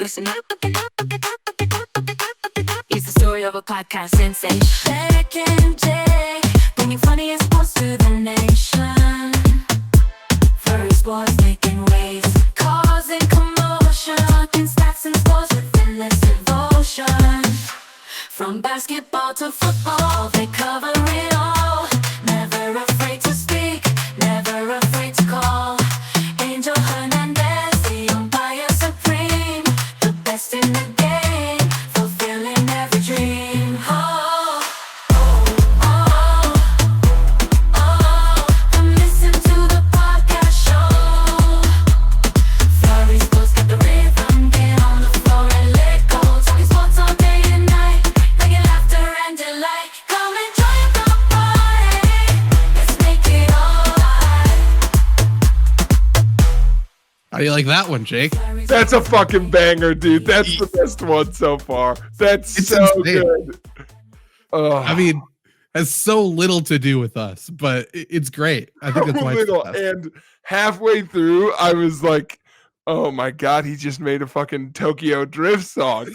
Listen up. It's the story of a podcast sensation. Beck and Jay, bringing funny sports to the nation. FlurrySports making waves, causing commotion. In stats and sports with endless devotion. From basketball to football, they cover it all. Never afraid to speak, never afraid to call. Angel Hernandez, the umpire supreme, the best in the game, fulfilling every dream. Oh, oh, oh, oh, and listen to the podcast show. FlurrySports got the rhythm, get on the floor and let go. Talking sports all day and night, bringing laughter and delight. Come and join the party, let's make it alright. How do you like that one, Jake? That's a fucking banger, dude. That's the best one so far. That's It's so insane. good. I mean, has so little to do with us, but it's great. I think that's why it's the little. best. And halfway through, I was like, "Oh my god, he just made a fucking Tokyo Drift song."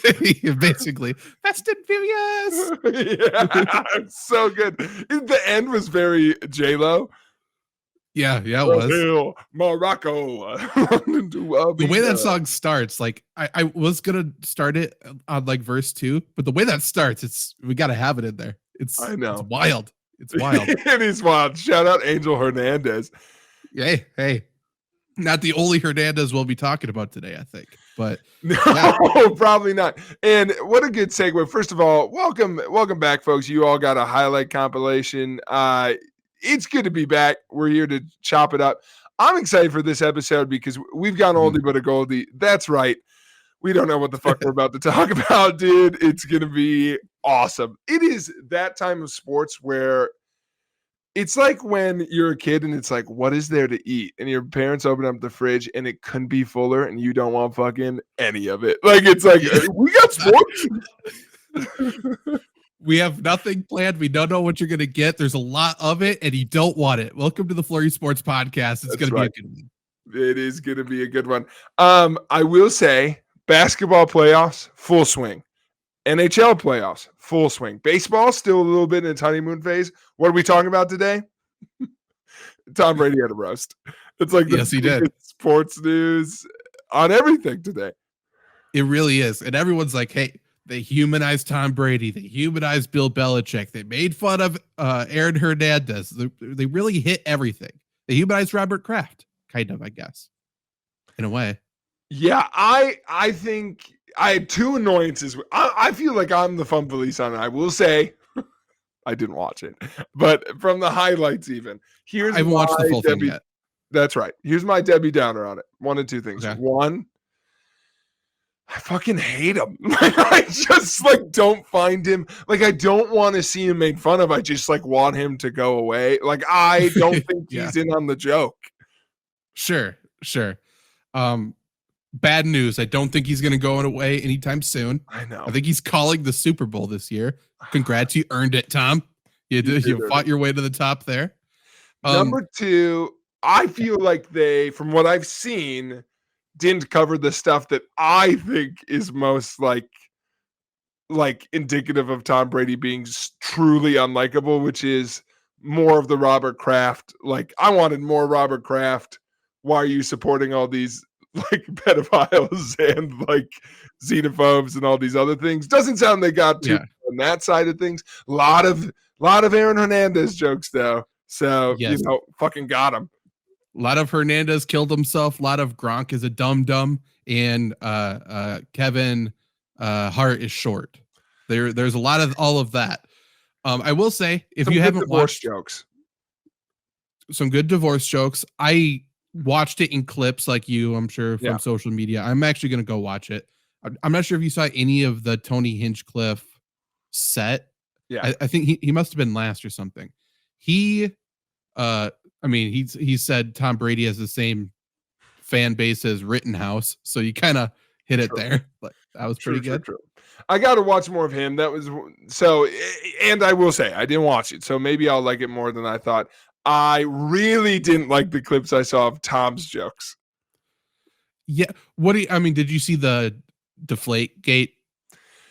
Basically, Fast and Furious. Yeah, it's so good. The end was very J-Lo. Yeah, it was. Brazil, Morocco. The way that song starts, like I was gonna start it on like verse 2, but the way that starts, we gotta have it in there. I know. It's wild. It's wild. It is wild. Shout out Angel Hernandez. Hey, not the only Hernandez we'll be talking about today, I think. But No, yeah. probably not. And what a good segue. First of all, welcome back, folks. You all got a highlight compilation. It's good to be back. We're here to chop it up. I'm excited for this episode because we've got oldie but a goldie. That's right. We don't know what the fuck we're about to talk about, dude. It's going to be awesome. It is that time of sports where it's like when you're a kid and it's like, what is there to eat? And your parents open up the fridge and it couldn't be fuller and you don't want fucking any of it. Like, it's like, we got sports. We have nothing planned. We don't know what you're gonna get. There's a lot of it, and you don't want it. Welcome to the FlurrySports Podcast. It's That's gonna right. be a good one. It is going to be a good one. I will say basketball playoffs, full swing. NHL playoffs, full swing. Baseball, still a little bit in its honeymoon phase. What are we talking about today? Tom Brady had a roast. It's like the Yes, he did. biggest sports news on everything today. It really is. And everyone's like, hey, they humanized Tom Brady. They humanized Bill Belichick. They made fun of Aaron Hernandez. They really hit everything. They humanized Robert Kraft, kind of, I guess, in a way. Yeah, I think I had two annoyances. I feel like I'm the fun police on it. I will say I didn't watch it, but from the highlights, even here's I haven't watched the my full thing yet. That's right. Here's my Debbie Downer on it. One of two things. Okay. One, I fucking hate him. I just like don't find him. Like, I don't want to see him made fun of. I just like want him to go away. Like, I don't think Yeah. he's in on the joke. Sure. Bad news. I don't think he's going to go away anytime soon. I know. I think he's calling the Super Bowl this year. Congrats, you earned it, Tom. You fought your way to the top there. Number two, I feel like they, from what I've seen, didn't cover the stuff that I think is most like indicative of Tom Brady being truly unlikable, which is more of the Robert Kraft. Like, I wanted more Robert Kraft. Why are you supporting all these like pedophiles and like xenophobes and all these other things? Doesn't sound they got too on that side of things. A lot of Aaron Hernandez jokes though. So Yes. fucking got him. A lot of Hernandez killed himself. A lot of Gronk is a dum-dum. And Kevin Hart is short. There's a lot of all of that. I will say, if Some you good haven't divorce watched jokes. some good divorce jokes, I watched it in clips like you, I'm sure, from social media. I'm actually going to go watch it. I'm not sure if you saw any of the Tony Hinchcliffe set. Yeah. I think he must have been last or something. He said Tom Brady has the same fan base as Rittenhouse, so you kind of hit it there. But that was pretty good. True. I got to watch more of him. That was so, and I will say I didn't watch it, so maybe I'll like it more than I thought. I really didn't like the clips I saw of Tom's jokes. Yeah. Did you see the deflate gate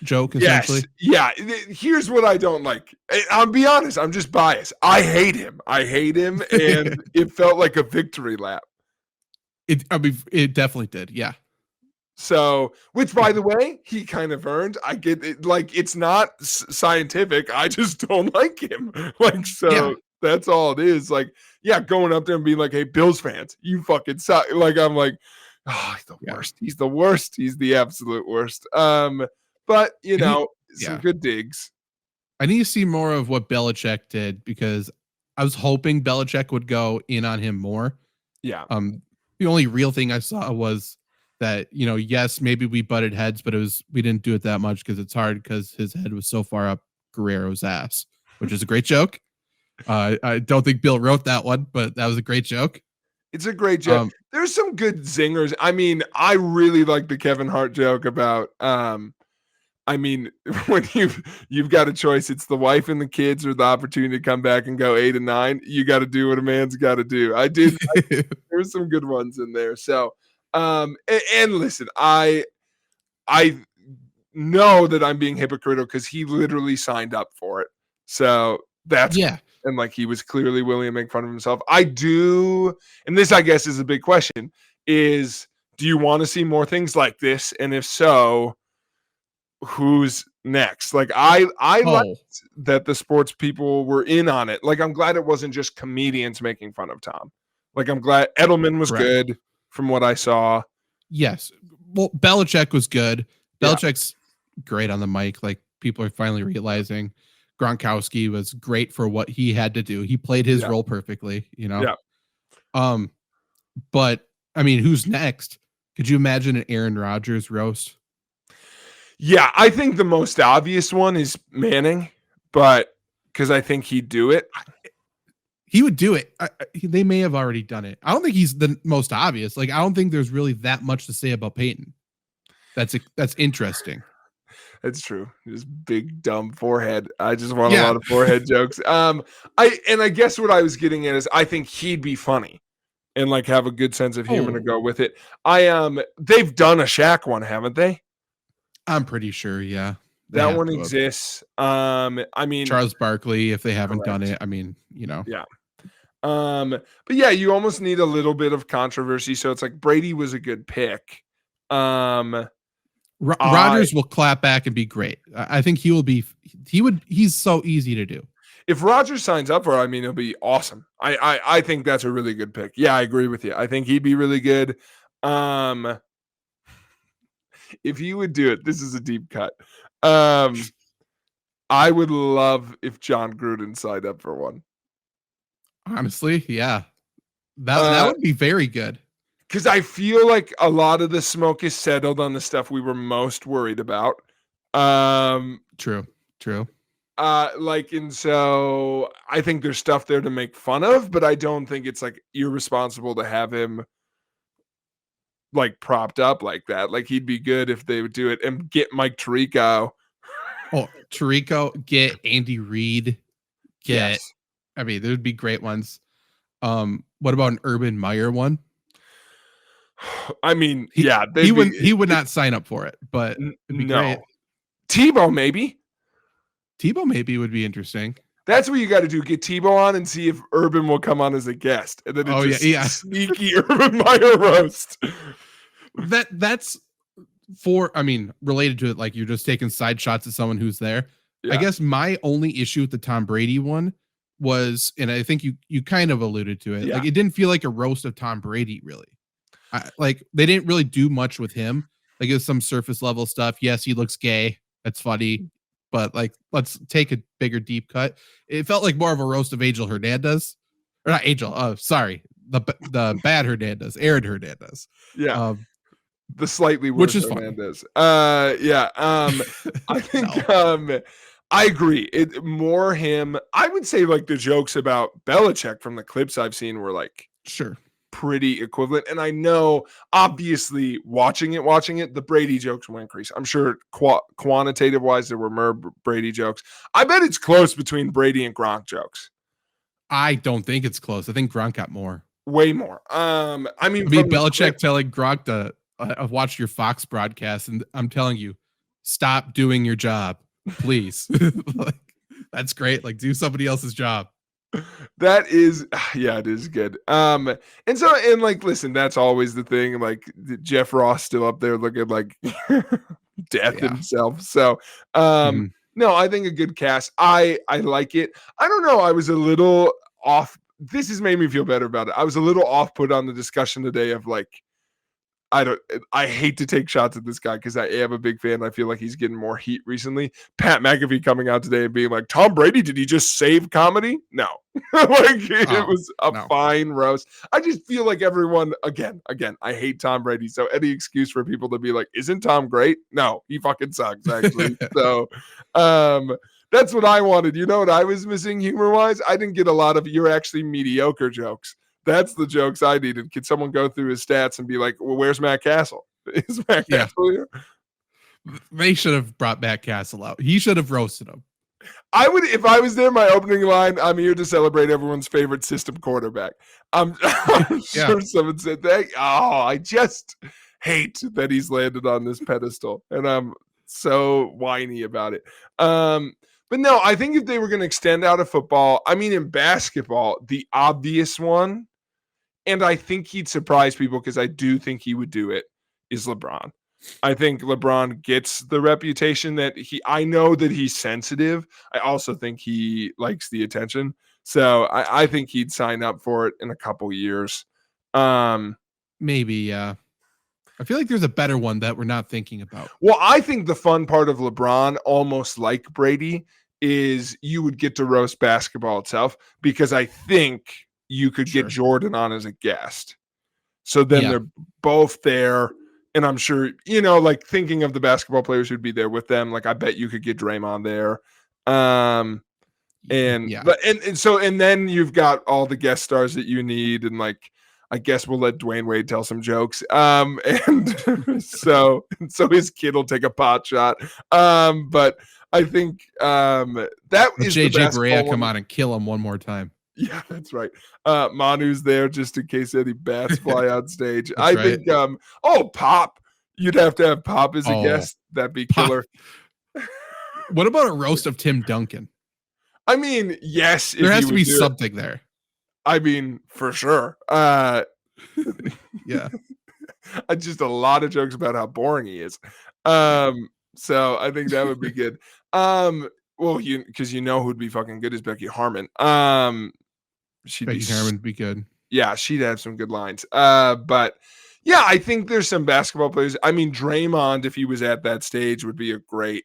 joke essentially. Yes. Yeah. Here's what I don't like. I'll be honest. I'm just biased. I hate him. And it felt like a victory lap. It definitely did. Yeah. So, which by the way, he kind of earned. I get it. Like, it's not scientific. I just don't like him. Like, so Yeah. that's all it is. Like, yeah, going up there and being like, hey, Bills fans, you fucking suck. Like, I'm like, oh, he's the worst. He's the worst. He's the absolute worst. But some good digs. I need to see more of what Belichick did because I was hoping Belichick would go in on him more. Yeah. The only real thing I saw was that, yes, maybe we butted heads, but we didn't do it that much because it's hard because his head was so far up Guerrero's ass, which is a great joke. I don't think Bill wrote that one, but that was a great joke. It's a great joke. There's some good zingers. I mean, I really like the Kevin Hart joke about, when you've got a choice, it's the wife and the kids or the opportunity to come back and go 8 and 9. You got to do what a man's got to do. There's some good ones in there. So, and listen, I know that I'm being hypocritical because he literally signed up for it. So that's and like he was clearly willing to make fun of himself. I do, and this I guess is a big question: is do you want to see more things like this? And if so, who's next? Like I liked that the sports people were in on it. Like I'm glad it wasn't just comedians making fun of Tom. Like I'm glad Edelman was good from what I saw. Yes. Well, Belichick was good. Belichick's great on the mic. Like people are finally realizing Gronkowski was great for what he had to do. He played his role perfectly, Yeah. But I mean, who's next? Could you imagine an Aaron Rodgers roast? Yeah, I think the most obvious one is Manning, but because I think he'd do it. He would do it. They may have already done it. I don't think he's the most obvious. Like, I don't think there's really that much to say about Peyton. That's interesting. That's true. Just big dumb forehead. I just want a lot of forehead jokes. I guess what I was getting at is I think he'd be funny and like have a good sense of humor to go with it. They've done a Shaq one, haven't they? I'm pretty sure. Yeah. That one exists. Charles Barkley, if they haven't done it, Yeah. But yeah, you almost need a little bit of controversy. So it's like Brady was a good pick. Rodgers will clap back and be great. I think he's so easy to do. If Rodgers signs up for it, it'll be awesome. I think that's a really good pick. Yeah, I agree with you. I think he'd be really good. If he would do it, this is a deep cut. I would love if John Gruden signed up for one. Honestly, yeah. That would be very good. Because I feel like a lot of the smoke is settled on the stuff we were most worried about. True. And so I think there's stuff there to make fun of, but I don't think it's like irresponsible to have him like propped up like that. Like he'd be good if they would do it and get Mike Tirico. Oh, Tirico, get Andy Reid, there'd be great ones. What about an Urban Meyer one? He would not sign up for it, but it'd be great. Tebow maybe would be interesting. That's what you got to do. Get Tebow on and see if Urban will come on as a guest, and then sneaky Urban Meyer roast. That's related to it. Like you're just taking side shots at someone who's there. Yeah. I guess my only issue with the Tom Brady one was, and I think you kind of alluded to it. Yeah. Like it didn't feel like a roast of Tom Brady, really. Like they didn't really do much with him. Like it was some surface level stuff. Yes, he looks gay. That's funny. But like, let's take a bigger deep cut. It felt like more of a roast of Angel Hernandez, or not Angel. Sorry, the bad Hernandez, Aaron Hernandez. Yeah, the slightly worse, which is Hernandez. I think I agree. It more him. I would say like the jokes about Belichick from the clips I've seen were like pretty equivalent. And I know, obviously, watching it, the Brady jokes will increase. I'm sure quantitative wise, there were more Brady jokes. I bet it's close between Brady and Gronk jokes. I don't think it's close. I think Gronk got more. Way more. Belichick telling Gronk to I've watched your Fox broadcast, and I'm telling you, stop doing your job, please. Like, that's great. Like, do somebody else's job. That is, yeah, it is good. And like, listen, that's always the thing. Like, Jeff Ross still up there looking like death Yeah. himself. So, Mhm. no, I think a good cast. I like it. I don't know. I was a little off. This has made me feel better about it. I was a little off put on the discussion today of like, I hate to take shots at this guy because I am a big fan. I feel like he's getting more heat recently. Pat McAfee coming out today and being like, Tom Brady, did he just save comedy? No. It was a fine roast. I just feel like everyone, again, I hate Tom Brady. So any excuse for people to be like, isn't Tom great? No, he fucking sucks, actually. So that's what I wanted. You know what I was missing humor-wise? I didn't get a lot of you're actually mediocre jokes. That's the jokes I needed. Could someone go through his stats and be like, well, where's Matt Castle? Is Matt Castle here? They should have brought Matt Castle out. He should have roasted him. I would, if I was there, my opening line, I'm here to celebrate everyone's favorite system quarterback. I'm sure someone said that. Oh, I just hate that he's landed on this pedestal. And I'm so whiny about it. But no, I think if they were going to extend out of football, I mean, in basketball, the obvious one, and I think he'd surprise people because I do think he would do it, is LeBron. I think LeBron gets the reputation that I know that he's sensitive. I also think he likes the attention. So I think he'd sign up for it in a couple years. Maybe, I feel like there's a better one that we're not thinking about. Well, I think the fun part of LeBron, almost like Brady, is you would get to roast basketball itself because I think you could get Jordan on as a guest. So then they're both there. And I'm sure, like thinking of the basketball players who'd be there with them, like I bet you could get Draymond there. And then you've got all the guest stars that you need. And like, I guess we'll let Dwayne Wade tell some jokes. And so his kid will take a pot shot. But I think that is JJ Barea come on and kill him one more time. Yeah, that's right. Manu's there just in case any bats fly on stage. Think Pop. You'd have to have Pop as a guest. That'd be killer. What about a roast of Tim Duncan? I mean, yes. There has to be something there. I mean, for sure. Yeah. Just a lot of jokes about how boring he is. So I think that would be good. Well, because who'd be fucking good is Becky Harmon. Becky Harmon would be good. Yeah, she'd have some good lines. But yeah, I think there's some basketball players. I mean, Draymond, if he was at that stage, would be a great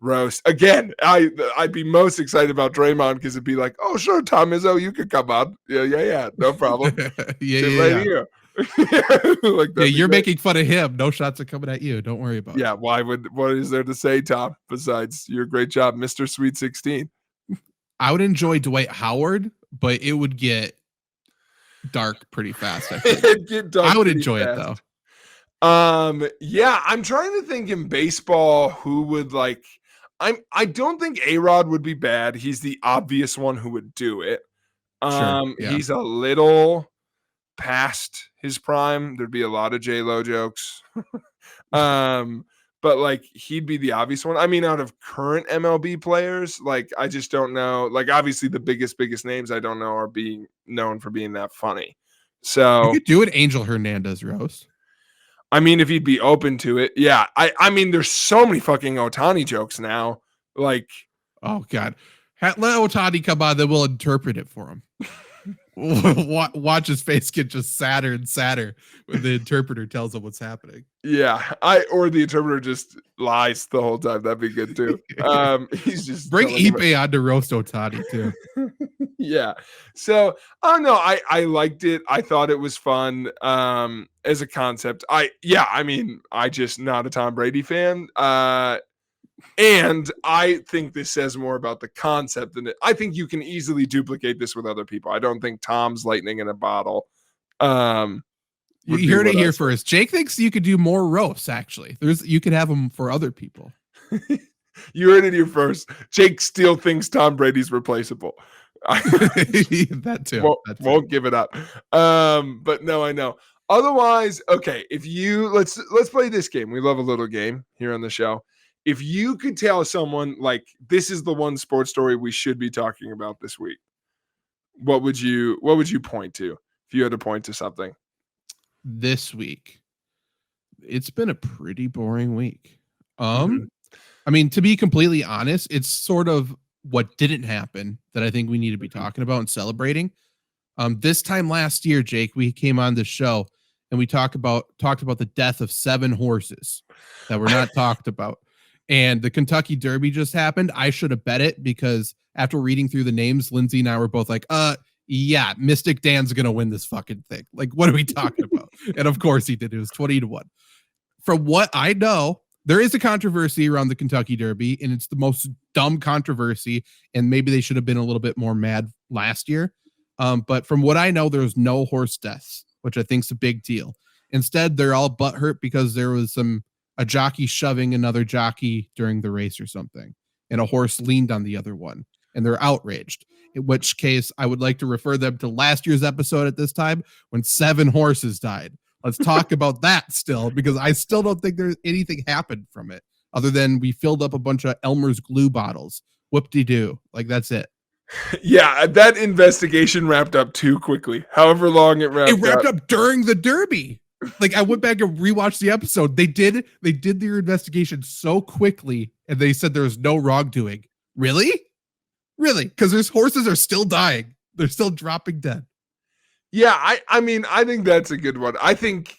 roast. Again, I'd be most excited about Draymond because it'd be like, oh, sure, Tom Izzo, you could come on. Yeah, no problem. Yeah. Like you're making fun of him. No shots are coming at you. Don't worry about it. Yeah, what is there to say, Tom, besides your great job, Mr. Sweet 16? I would enjoy Dwight Howard, but it would get dark pretty fast. I would enjoy it though. Yeah, I'm trying to think in baseball who would like. I don't think A-Rod would be bad. He's the obvious one who would do it. He's a little past his prime. There'd be a lot of J-Lo jokes. But like he'd be the obvious one. I mean, out of current MLB players, like I just don't know. Like obviously the biggest names I don't know are being known for being that funny. So you could do an Angel Hernandez roast. I mean, if he'd be open to it, yeah. I mean, there's so many fucking Ohtani jokes now. Like, oh god, let Ohtani come on, then we'll interpret it for him. Watch his face get just sadder and sadder when the interpreter tells him what's happening. Yeah, or the interpreter just lies the whole time. That'd be good too. He's just bring Ipe on to roast Ohtani too. Yeah. So I don't know. I liked it. I thought it was fun as a concept. I mean, I just not a Tom Brady fan. And I think this says more about the concept than it. I think you can easily duplicate this with other people. I don't think Tom's lightning in a bottle. You heard it here first. Jake thinks you could do more roasts. Actually, you could have them for other people. You heard it here first. Jake still thinks Tom Brady's replaceable. That too. Won't give it up. But no, I know. Otherwise, okay, if you let's play this game. We love a little game here on the show. If you could tell someone like this is the one sports story we should be talking about this week, what would you point to if you had to point to something? This week, it's been a pretty boring week. Mhm. I mean, to be completely honest, it's sort of what didn't happen that I think we need to be talking about and celebrating. This time last year, Jake, we came on this show and we talked about the death of 7 horses that were not talked about. And the Kentucky Derby just happened. I should have bet it because after reading through the names, Lindsay and I were both like, yeah, Mystic Dan's gonna win this fucking thing. Like, what are we talking about? And of course he did. It was 20-1. From what I know, there is a controversy around the Kentucky Derby, and it's the most dumb controversy. And maybe they should have been a little bit more mad last year. But from what I know, there's no horse deaths, which I think is a big deal. Instead, they're all butthurt because there was a jockey shoving another jockey during the race or something, and a horse leaned on the other one, and they're outraged. In which case, I would like to refer them to last year's episode at this time when 7 horses died. Let's talk about that still, because I still don't think there's anything happened from it other than we filled up a bunch of Elmer's glue bottles. Whoop-de-doo. Like, that's it. Yeah, that investigation wrapped up too quickly. However long it wrapped up during the Derby. Like, I went back and rewatched the episode. They did their investigation so quickly, and they said there was no wrongdoing. Really? Because there's horses are still dying. They're still dropping dead. Yeah, I mean, I think that's a good one. I think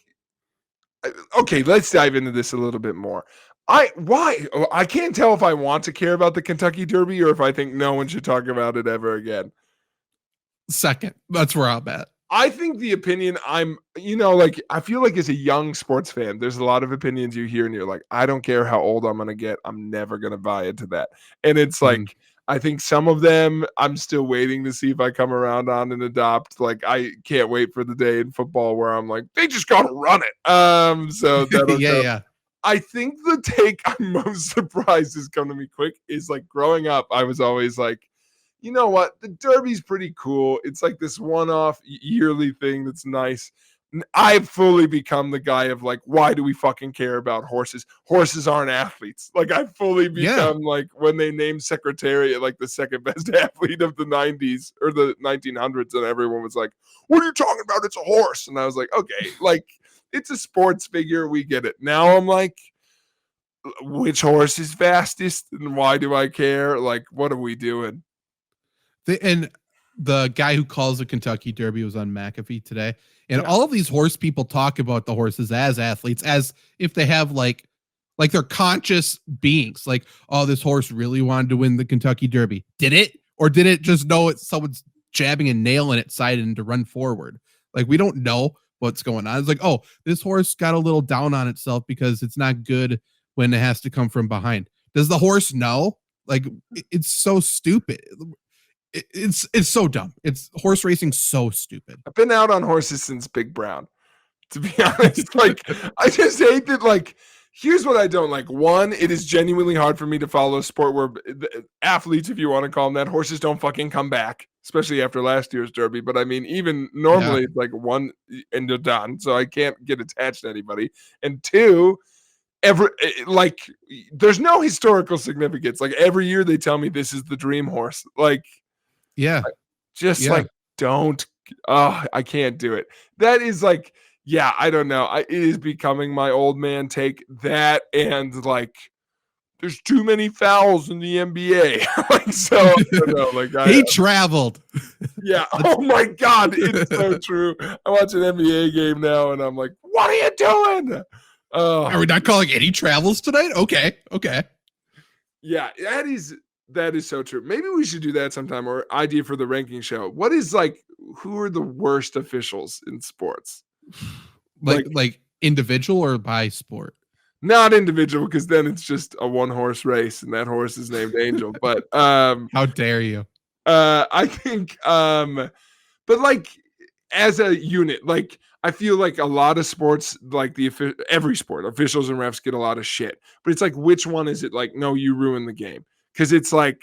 okay, let's dive into this a little bit more. I can't tell if I want to care about the Kentucky Derby or if I think no one should talk about it ever again. Second, that's where I'm at. I think the opinion like I feel like as a young sports fan, there's a lot of opinions you hear and you're like, I don't care how old I'm going to get. I'm never going to buy into that. And it's like, I think some of them I'm still waiting to see if I come around on and adopt. Like, I can't wait for the day in football where I'm like, they just got to run it. So that'll yeah. I think the take I'm most surprised has come to me quick is like growing up, I was always like, you know what? The Derby's pretty cool. It's like this one-off yearly thing that's nice. I've fully become the guy of like, why do we fucking care about horses? Horses aren't athletes. Like, I've fully become like when they named Secretariat like the second best athlete of the 90s or the 1900s, and everyone was like, what are you talking about? It's a horse. And I was like, okay, like it's a sports figure. We get it. Now I'm like, which horse is fastest and why do I care? Like, what are we doing? And the guy who calls the Kentucky Derby was on McAfee today. And all of these horse people talk about the horses as athletes, as if they have like they're conscious beings. Like, oh, this horse really wanted to win the Kentucky Derby. Did it? Or did it just know it's someone's jabbing a nail in its side and to run forward? Like, we don't know what's going on. It's like, oh, this horse got a little down on itself because it's not good when it has to come from behind. Does the horse know? Like, it's so stupid. It's so dumb. It's horse racing so stupid. I've been out on horses since Big Brown, to be honest. Like, I just hate that. Like, here's what I don't like. One, it is genuinely hard for me to follow a sport where athletes, if you want to call them that, horses don't fucking come back, especially after last year's Derby. But I mean, even normally it's like one and they're done. So I can't get attached to anybody. And two, there's no historical significance. Like, every year they tell me this is the dream horse. Like, don't. I can't do it. That is like, I don't know. It is becoming my old man take, that and like, there's too many fouls in the NBA. Like, so I don't know, like he traveled. Yeah. Oh my God, it's so true. I watch an NBA game now, and I'm like, what are you doing? Are we not calling any travels tonight? Okay. Yeah, that is so true. Maybe we should do that sometime, or idea for the ranking show. What is like, who are the worst officials in sports? Like individual or by sport? Not individual, because then it's just a one horse race and that horse is named Angel. But how dare you? I think but like as a unit, like I feel like a lot of sports, like every sport, officials and refs get a lot of shit. But it's like, which one is it? Like, no, you ruined the game. Because it's like,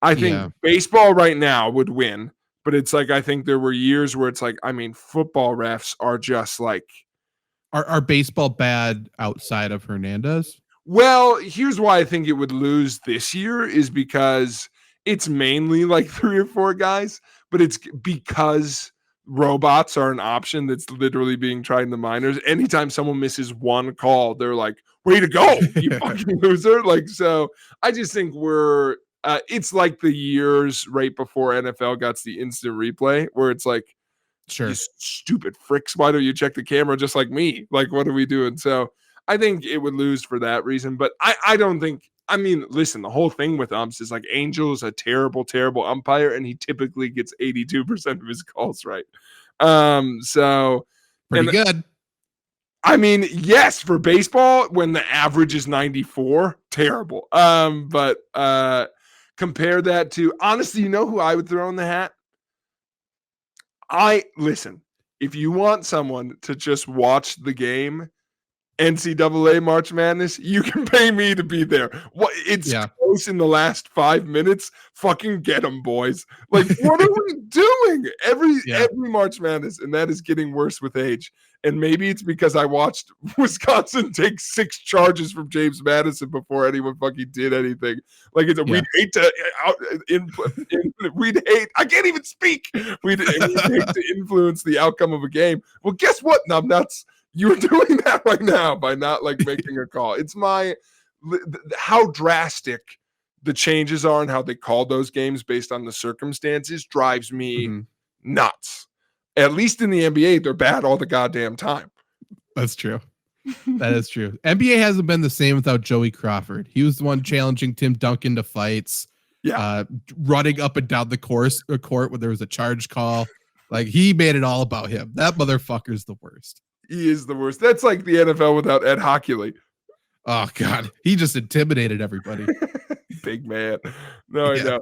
I think baseball right now would win But it's like, I think there were years where it's like, I mean, football refs are just like, Are baseball bad outside of Hernandez? well, here's why I think it would lose this year is because it's mainly like 3 or 4 guys, but it's because robots are an option that's literally being tried in the minors. Anytime someone misses one call, they're like, way to go, you fucking loser. Like, so I just think it's like the years right before NFL got the instant replay where it's like, Sure. you stupid fricks, why don't you check the camera just like me? Like, what are we doing? So I think it would lose for that reason. But I don't think, I mean, listen, the whole thing with umps is like Angel is a terrible, terrible umpire, and he typically gets 82% of his calls right. So Pretty good. I mean, yes, for baseball, when the average is 94, terrible. But compare that to, honestly, you know who I would throw in the hat? Listen, if you want someone to just watch the game, NCAA March Madness, you can pay me to be there. What it's close in the last 5 minutes. Fucking get them, boys. Like, what are we doing? Every March Madness, and that is getting worse with age. And maybe it's because I watched Wisconsin take 6 charges from James Madison before anyone fucking did anything. Like, we'd hate to I can't even speak. We'd hate to influence the outcome of a game. Well, guess what, numbnuts? You're doing that right now by not like making a call. It's how drastic the changes are and how they call those games based on the circumstances drives me nuts. At least in the NBA, they're bad all the goddamn time. That's true. That is true. NBA hasn't been the same without Joey Crawford. He was the one challenging Tim Duncan to fights. Yeah, running up and down the court when there was a charge call. Like, he made it all about him. That motherfucker's the worst. He is the worst. That's like the NFL without Ed Hockley. Oh, God. He just intimidated everybody. Big man. No, I know.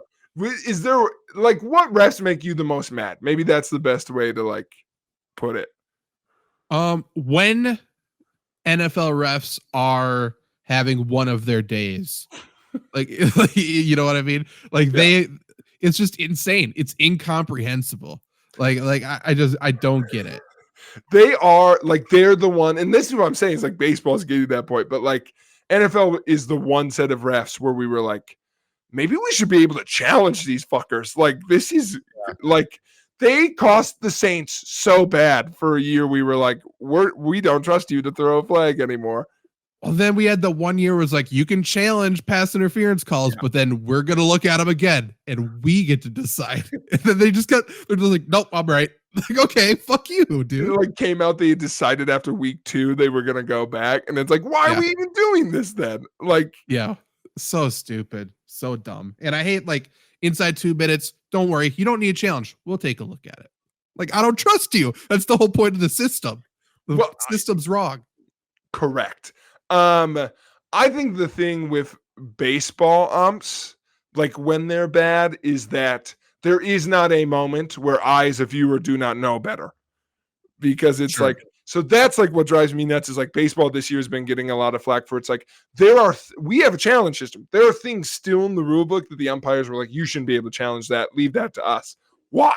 Is there, like, what refs make you the most mad? Maybe that's the best way to, like, put it. When NFL refs are having one of their days. like, you know what I mean? Like, it's just insane. It's incomprehensible. Like I don't get it. They are like, they're the one, and this is what I'm saying, is like baseball's getting to that point, but like NFL is the one set of refs where we were like, maybe we should be able to challenge these fuckers. Like, this is like, they cost the Saints so bad for a year. We were like, we don't trust you to throw a flag anymore. Well, then we had the 1 year was like, you can challenge pass interference calls, but then we're going to look at them again and we get to decide. And then they're just like, nope, I'm right. Like, okay, fuck you, dude. It like came out, they decided after week 2 they were going to go back. And it's like, why are we even doing this then? Like, so stupid, so dumb. And I hate, like, inside 2 minutes, don't worry, you don't need a challenge. We'll take a look at it. Like, I don't trust you. That's the whole point of the system. The system's wrong. Correct. I think the thing with baseball umps, like when they're bad, is that there is not a moment where I, as a viewer, do not know better. Because it's like, so that's like what drives me nuts is like baseball this year has been getting a lot of flack for. It's like, we have a challenge system. There are things still in the rule book that the umpires were like, you shouldn't be able to challenge that. Leave that to us. Why?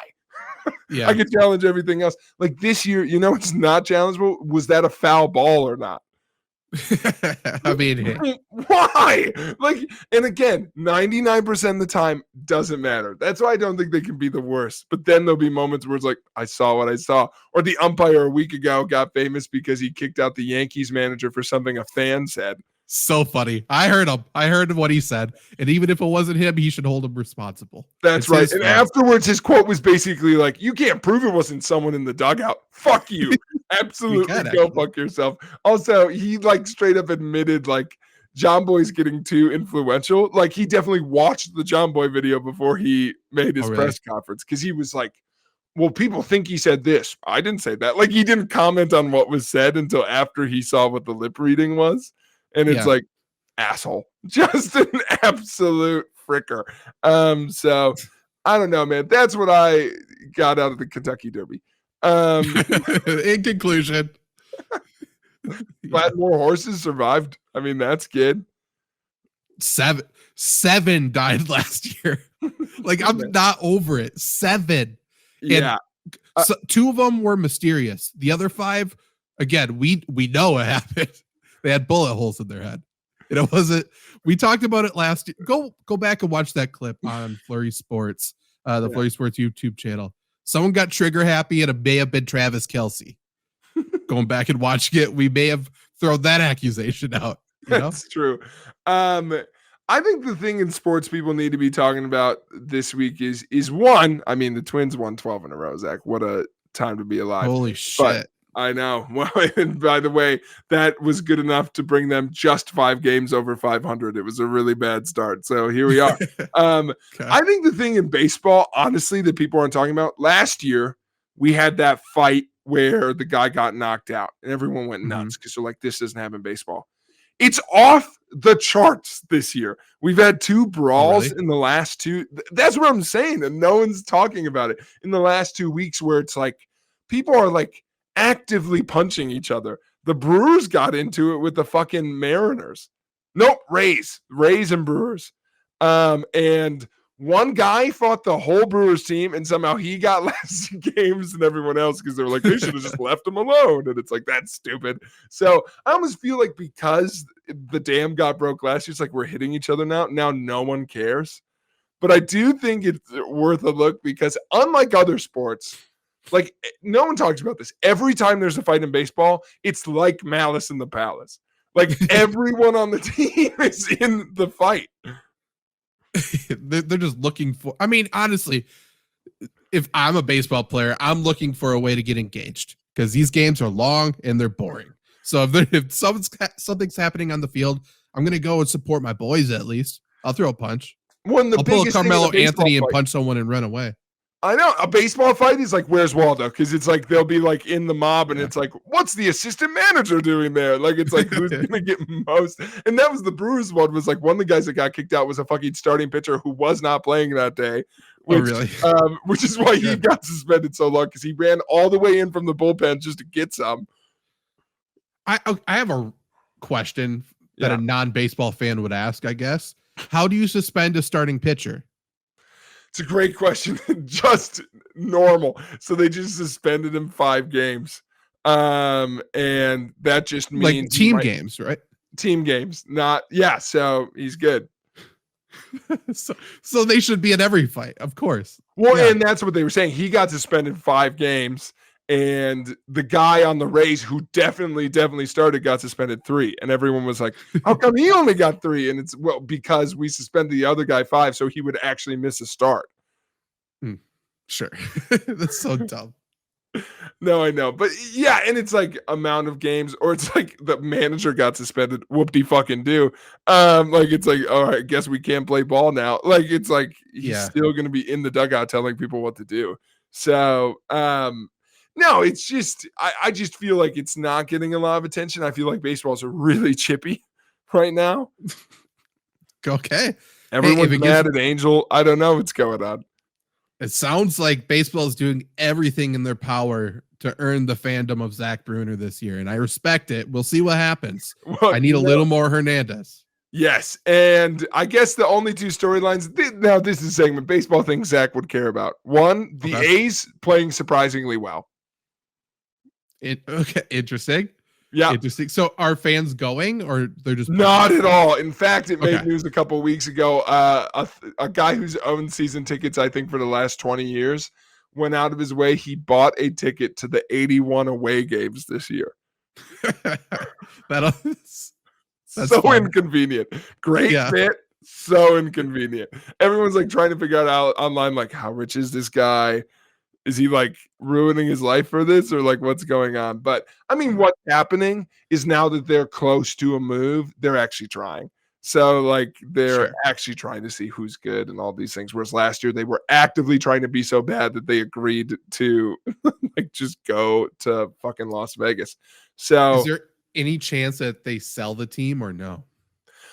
I can challenge everything else. Like this year, it's not challengeable. Was that a foul ball or not? I mean, why? Like, and again, 99% of the time doesn't matter. That's why I don't think they can be the worst. But then there'll be moments where it's like, I saw what I saw. Or the umpire a week ago got famous because he kicked out the Yankees manager for something a fan said. So funny. I heard him. I heard what he said. And even if it wasn't him, he should hold him responsible. That's right. And afterwards, his quote was basically like, you can't prove it wasn't someone in the dugout. Fuck you. Absolutely go fuck yourself. Also, he like straight up admitted like John Boy's getting too influential. Like he definitely watched the John Boy video before he made his press conference because he was like, well, people think he said this. I didn't say that. Like he didn't comment on what was said until after he saw what the lip reading was. And it's like, asshole, just an absolute fricker. So I don't know, man. That's what I got out of the Kentucky Derby. In conclusion, glad more horses survived. I mean, that's good. 7 died last year. Like, I'm not over it. 7. Yeah. So 2 of them were mysterious. The other 5, again, we know what happened. They had bullet holes in their head. And it wasn't. We talked about it last year. Go back and watch that clip on Flurry Sports, the Flurry Sports YouTube channel. Someone got trigger happy, and it may have been Travis Kelce. Going back and watching it, we may have thrown that accusation out. You know? That's true. I think the thing in sports people need to be talking about this week is one. I mean, the Twins won 12 in a row, Zach. What a time to be alive. Holy shit. But I know. Well, and by the way, that was good enough to bring them just 5 games over 500. It was a really bad start. So here we are. Okay. I think the thing in baseball, honestly, that people aren't talking about, last year, we had that fight where the guy got knocked out and everyone went nuts because they're like, this doesn't happen in baseball. It's off the charts this year. We've had 2 brawls in the last 2. That's what I'm saying. And no one's talking about it in the last 2 weeks where it's like people are like actively punching each other. The Brewers got into it with the fucking Mariners. Nope, Rays and Brewers. And one guy fought the whole Brewers team, and somehow he got less games than everyone else because they were like, they should have just left him alone. And it's like, that's stupid. So I almost feel like because the dam got broke last year, it's like we're hitting each other now. Now no one cares. But I do think it's worth a look because unlike other sports, like no one talks about this. Every time there's a fight in baseball, it's like Malice in the Palace. Like everyone on the team is in the fight. They're just looking for. I mean, honestly, if I'm a baseball player, I'm looking for a way to get engaged because these games are long and they're boring. So if something's happening on the field, I'm gonna go and support my boys. At least I'll throw a punch. I'll pull a Carmelo Anthony and punch someone and run away. I know a baseball fight is like, where's Waldo? Because it's like they'll be like in the mob, and it's like, what's the assistant manager doing there? Like it's like who's gonna get most? And that was the Brewers one. Was like one of the guys that got kicked out was a fucking starting pitcher who was not playing that day. Which, which is why he got suspended so long because he ran all the way in from the bullpen just to get some. I have a question that a non-baseball fan would ask. I guess, how do you suspend a starting pitcher? It's a great question. Just normal. So they just suspended him 5 games. And that just means like team games, right? Team games. So he's good. so they should be in every fight, of course. Well, and that's what they were saying. He got suspended 5 games, and the guy on the Rays who definitely started got suspended 3. And everyone was like, how come he only got 3? And it's because we suspended the other guy 5, so he would actually miss a start. Sure. That's so dumb. No, I know. But yeah, and it's like amount of games, or it's like the manager got suspended. Whoop-de fucking do. Like it's like, all right, guess we can't play ball now. Like it's like he's still gonna be in the dugout telling people what to do. So no, it's just I just feel like it's not getting a lot of attention. I feel like baseballs are really chippy right now. Okay. Everyone's mad at Angel. I don't know what's going on. It sounds like baseball is doing everything in their power to earn the fandom of Zach Bruner this year, and I respect it. We'll see what happens. Well, I need a little more Hernandez. Yes, and I guess the only 2 storylines. Now, this is a segment baseball thing Zach would care about. One, the A's playing surprisingly well. Okay, interesting. Yeah, interesting. So, are fans going, or they're just not at all? In fact, it made news a couple of weeks ago. A guy who's owned season tickets, I think, for the last 20 years, went out of his way. He bought a ticket to the 81 away games this year. That's so fun. Inconvenient. Great fit. So inconvenient. Everyone's like trying to figure out online, like, how rich is this guy? Is he like ruining his life for this, or like what's going on? But I mean, what's happening is now that they're close to a move, they're actually trying. So like they're actually trying to see who's good and all these things. Whereas last year they were actively trying to be so bad that they agreed to like just go to fucking Las Vegas. So is there any chance that they sell the team or no?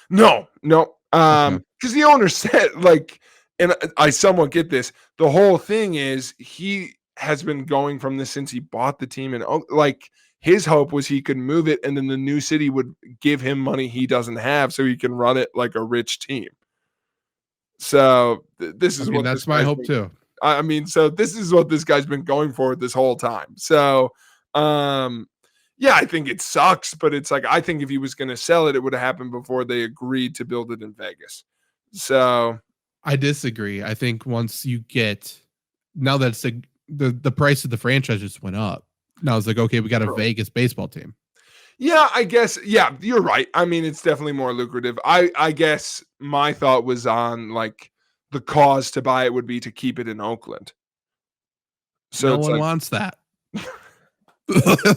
No. Because the owner said like, and I somewhat get this. The whole thing is he has been going from this since he bought the team, and like his hope was he could move it, and then the new city would give him money he doesn't have, so he can run it like a rich team. So this is that's my hope too. I mean, so this is what this guy's been going for this whole time. So, yeah, I think it sucks, but it's like, I think if he was going to sell it, it would have happened before they agreed to build it in Vegas. So I disagree. I think once you get, now that it's the price of the franchise just went up. Now it's like, okay, we got a Vegas baseball team. Yeah, I guess. Yeah, you're right. I mean, it's definitely more lucrative. I guess my thought was on like the cause to buy it would be to keep it in Oakland. So no one wants that.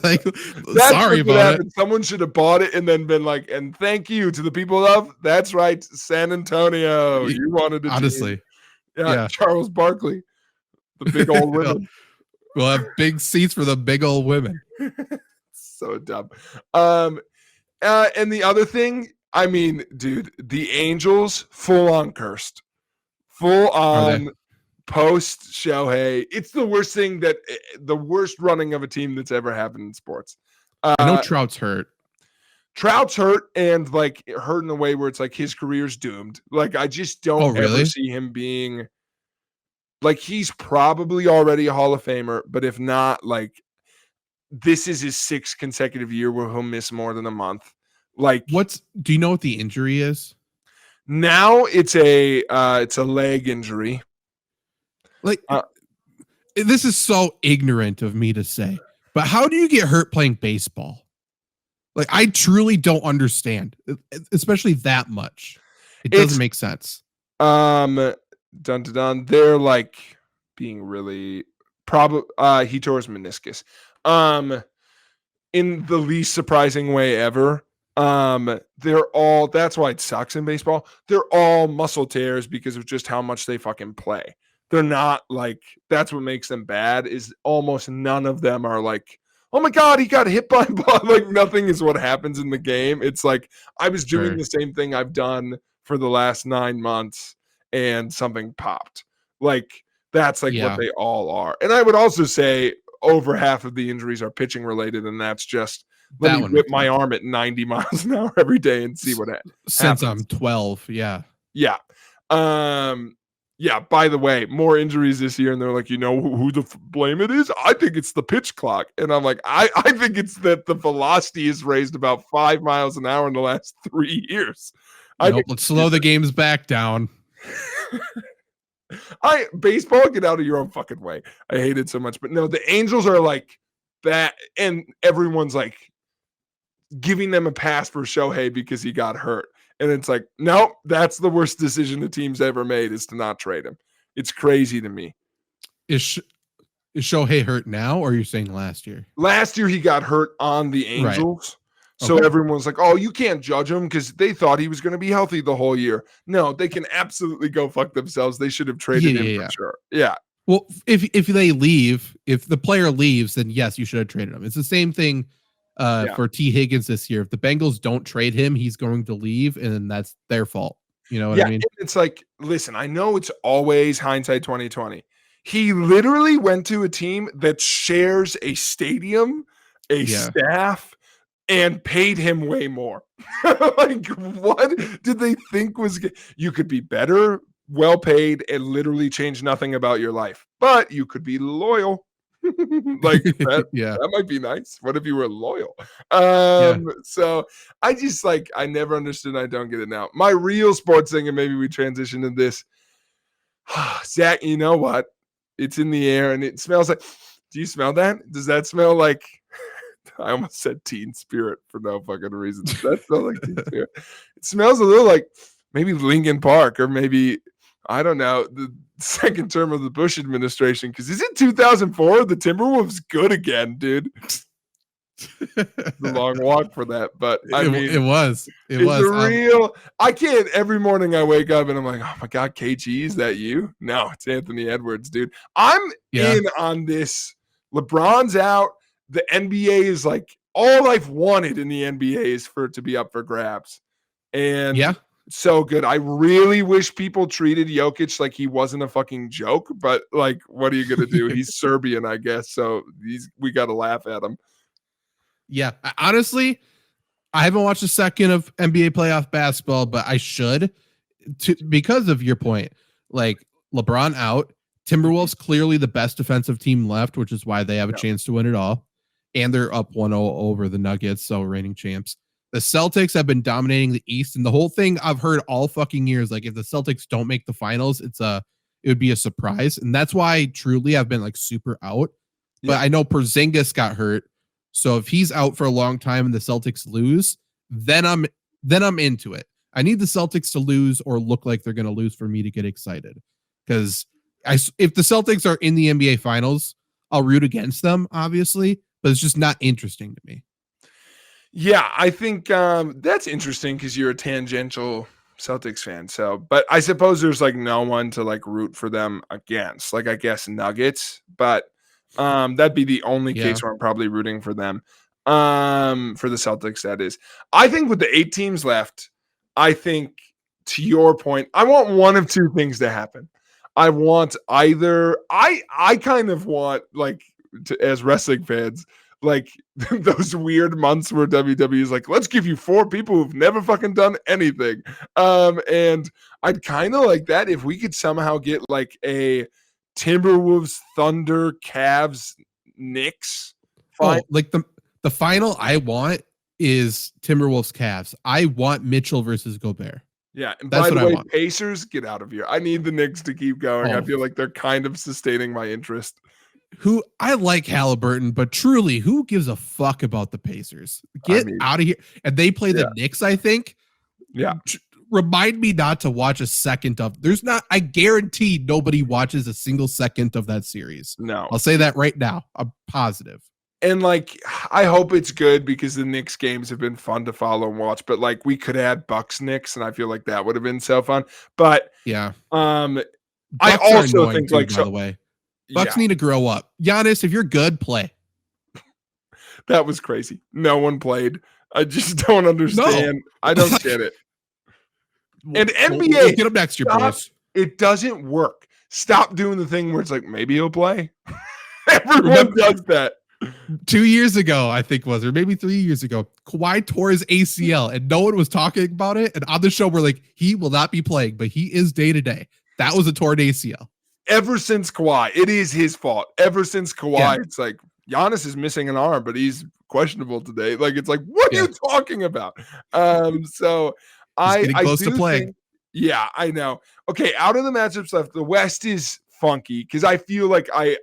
Like, that's sorry about it. Someone should have bought it and then been like, and thank you to the people of, that's right, San Antonio. You wanted to honestly. Yeah, Charles Barkley, the big old women. We'll have big seats for the big old women. So dumb. And the other thing, I mean, dude, the Angels full on cursed. Full on post Shohei. It's the worst thing the worst running of a team that's ever happened in sports. I know Trout's hurt. Trout's hurt and like hurt in a way where it's like his career's doomed. Like I just don't ever see him being like, he's probably already a Hall of Famer, but if not, like this is his 6th consecutive year where he'll miss more than a month. Like, do you know what the injury is? Now it's a leg injury. Like, this is so ignorant of me to say, but how do you get hurt playing baseball? Like, I truly don't understand, especially that much. It doesn't make sense. Dun dun dun. They're like being really he tore his meniscus. In the least surprising way ever. That's why it sucks in baseball. They're all muscle tears because of just how much they fucking play. They're not like, that's what makes them bad, is almost none of them are like, oh my God, he got hit by a ball. Like nothing is what happens in the game. It's like, I was doing the same thing I've done for the last 9 months and something popped. Like that's like what they all are. And I would also say over half of the injuries are pitching related. And that's just, let me whip my arm at 90 miles an hour every day and see what happens. Since I'm 12. Yeah. Yeah. Yeah. By the way, more injuries this year. And they're like, you know who the blame it is? I think it's the pitch clock. And I'm like, I think it's that the velocity is raised about 5 miles an hour in the last 3 years. Let's slow the games back down. Baseball, get out of your own fucking way. I hate it so much. But no, the Angels are like that. And everyone's like giving them a pass for Shohei because he got hurt. And it's like, no, that's the worst decision the team's ever made, is to not trade him. It's crazy to me. Is Shohei hurt now, or are you saying last year? Last year he got hurt on the Angels. Right. So everyone's like, oh, you can't judge him because they thought he was going to be healthy the whole year. No, they can absolutely go fuck themselves. They should have traded him for sure. Yeah. Well, if they leave, if the player leaves, then yes, you should have traded him. It's the same thing for T. Higgins this year. If the Bengals don't trade him, he's going to leave, and then that's their fault. You know what I mean? It's like, listen, I know it's always hindsight 2020. He literally went to a team that shares a stadium, a staff, and paid him way more. Like, what did they think was you could be better, well paid, and literally change nothing about your life, but you could be loyal. Like that might be nice. What if you were loyal? So I just like, I never understood. I don't get it now. My real sports thing, and maybe we transition to this. Zach, you know what? It's in the air and it smells like, do you smell that? Does that smell like, I almost said Teen Spirit for no fucking reason. Does that smell like Teen Spirit? It smells a little like maybe Lincoln Park, or maybe, I don't know, the second term of the Bush administration. Because is it 2004? The Timberwolves good again, dude. The long walk for that, but I mean, it was real. I can't. Every morning I wake up and I'm like, oh my God, KG, is that you? No, it's Anthony Edwards, dude. I'm in on this. LeBron's out. The NBA is like, all I've wanted in the NBA is for it to be up for grabs. And so good. I really wish people treated Jokic like he wasn't a fucking joke, but like, what are you gonna do? He's Serbian, I guess. So we got to laugh at him. Yeah, honestly, I haven't watched a second of NBA playoff basketball, but I should, because of your point. Like, LeBron out, Timberwolves clearly the best defensive team left, which is why they have a chance to win it all. And they're up 1-0 over the Nuggets, so reigning champs. The Celtics have been dominating the East, and the whole thing I've heard all fucking years, like if the Celtics don't make the finals, it would be a surprise. And that's why truly I've been like super out. But I know Porzingis got hurt. So if he's out for a long time and the Celtics lose, then I'm into it. I need the Celtics to lose or look like they're going to lose for me to get excited. Because if the Celtics are in the NBA finals, I'll root against them, obviously, but it's just not interesting to me. Yeah, I think that's interesting because you're a tangential Celtics fan. So, but I suppose there's like no one to like root for them against. Like I guess Nuggets, but that'd be the only case where I'm probably rooting for them. For the Celtics, that is. I think with the 8 teams left, I think to your point, I want one of two things to happen. I want either I kind of want like as wrestling fans, like those weird months where WWE is like, let's give you 4 people who've never fucking done anything. And I'd kind of like that if we could somehow get like a Timberwolves, Thunder, Cavs, Knicks. Like the final I want is Timberwolves, Cavs. I want Mitchell versus Gobert. Yeah, and that's by what the way, I want. Pacers, get out of here. I need the Knicks to keep going. I feel like they're kind of sustaining my interest. Who I like Halliburton, but truly, who gives a fuck about the Pacers? Get out of here. And they play the Knicks, I think. Yeah. Remind me not to watch a second of. I guarantee nobody watches a single second of that series. No. I'll say that right now. I'm positive. And like, I hope it's good because the Knicks games have been fun to follow and watch. But like, we could add Bucks Knicks, and I feel like that would have been so fun. But yeah, I Bucks also think too, like, by the way, Bucks need to grow up. Giannis, if you're good, play. That was crazy. No one played. I just don't understand. No. I don't get it. And NBA, we'll get him next year, boys. It doesn't work. Stop doing the thing where it's like maybe he'll play. Everyone does that. 2 years ago, I think was, or maybe 3 years ago, Kawhi tore his ACL and no one was talking about it. And on the show, we're like, he will not be playing, but he is day to day. That was a torn ACL. Ever since Kawhi, it is his fault. Ever since Kawhi, it's like Giannis is missing an arm, but he's questionable today. Like, it's like, what are you talking about? So he's getting close to playing. Yeah, I know. Okay, out of the matchups left, the West is funky because I feel like I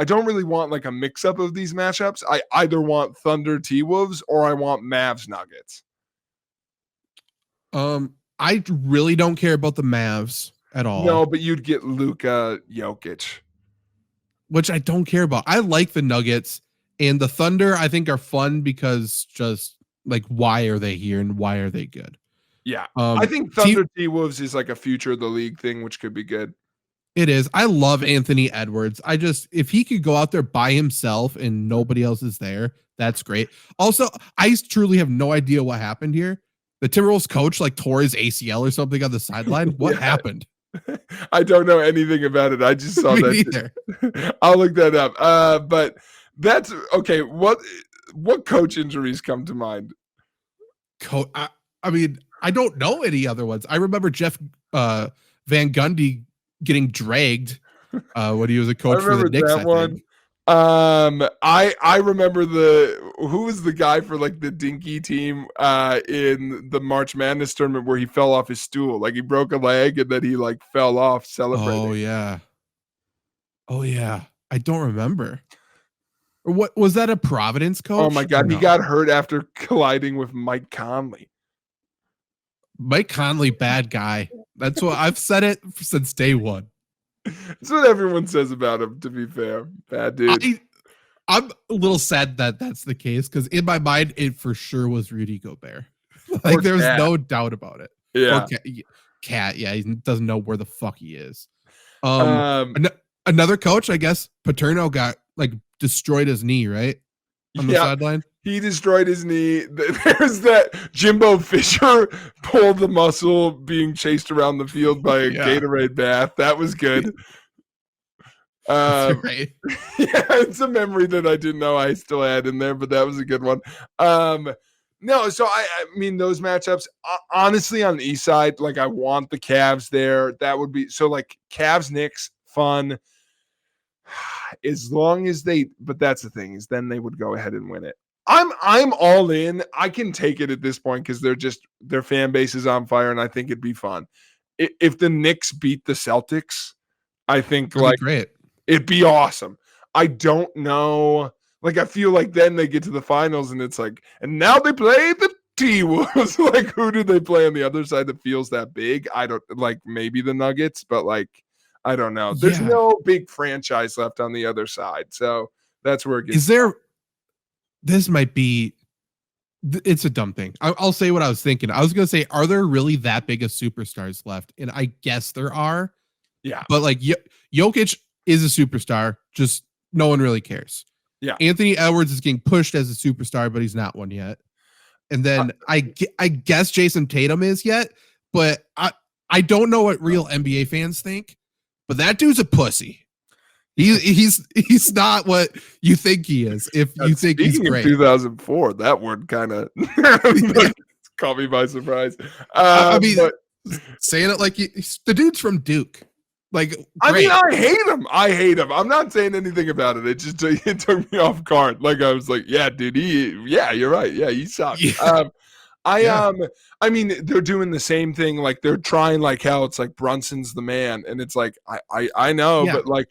don't really want like a mix-up of these matchups. I either want Thunder T-Wolves or I want Mavs Nuggets. I really don't care about the Mavs at all. No, but you'd get Luka Jokic. Which I don't care about. I like the Nuggets, and the Thunder I think are fun because just like, why are they here and why are they good? Yeah. I think Thunder T-Wolves is like a future of the league thing, which could be good. It is. I love Anthony Edwards. If he could go out there by himself and nobody else is there, that's great. Also, I truly have no idea what happened here. The Timberwolves coach like tore his ACL or something on the sideline. What happened? I don't know anything about it. I just saw that. I'll look that up. But that's okay. What coach injuries come to mind? I mean, I don't know any other ones. I remember Jeff Van Gundy getting dragged when he was a coach for the Knicks. That one. I remember who was the guy for like the dinky team in the March Madness tournament where he fell off his stool, like he broke a leg and then he like fell off celebrating. Oh yeah. I don't remember. Or what was that, a Providence coach? Oh my God, he got hurt after colliding with Mike Conley. Mike Conley, bad guy. That's what I've said it since day one. That's what everyone says about him, to be fair. Bad dude. I'm a little sad that that's the case because in my mind, it for sure was Rudy Gobert. Like, there was no doubt about it. Yeah. Cat, yeah, he doesn't know where the fuck he is. Another coach, I guess, Paterno got like destroyed his knee, right? On the sideline. He destroyed his knee. There's that Jimbo Fisher pulled the muscle being chased around the field by a Gatorade bath. That was good. Right. Yeah, it's a memory that I didn't know I still had in there, but that was a good one. No, so I mean, those matchups, honestly, on the East side, like I want the Cavs there. That would be so like Cavs, Knicks, fun. As long as but that's the thing, is then they would go ahead and win it. I'm all in. I can take it at this point because their fan base is on fire, and I think it'd be fun. If the Knicks beat the Celtics, I think That'd be great. it'd be awesome. I don't know. Like, I feel like then they get to the finals and it's like, and now they play the T-Wolves. Like, who do they play on the other side that feels that big? I don't, like, maybe the Nuggets, but like, I don't know. There's no big franchise left on the other side. So that's where it gets. This might be, it's a dumb thing. I'll say what I was thinking. I was going to say, are there really that big of superstars left? And I guess there are. Yeah. But like Jokic is a superstar. Just no one really cares. Yeah. Anthony Edwards is getting pushed as a superstar, but he's not one yet. And then I guess Jason Tatum is yet, but I don't know what real NBA fans think, but that dude's a pussy. He's not what you think he is. If you think he's great. 2004, that word kind of caught me by surprise. I mean, saying it like the dude's from Duke. Like, great. I mean, I hate him. I'm not saying anything about it. It just took me off guard. Like, I was like, yeah, dude, you're right. Yeah, he sucks. Yeah. I mean, they're doing the same thing. Like, they're trying like hell. It's like Brunson's the man, and it's like I know, but like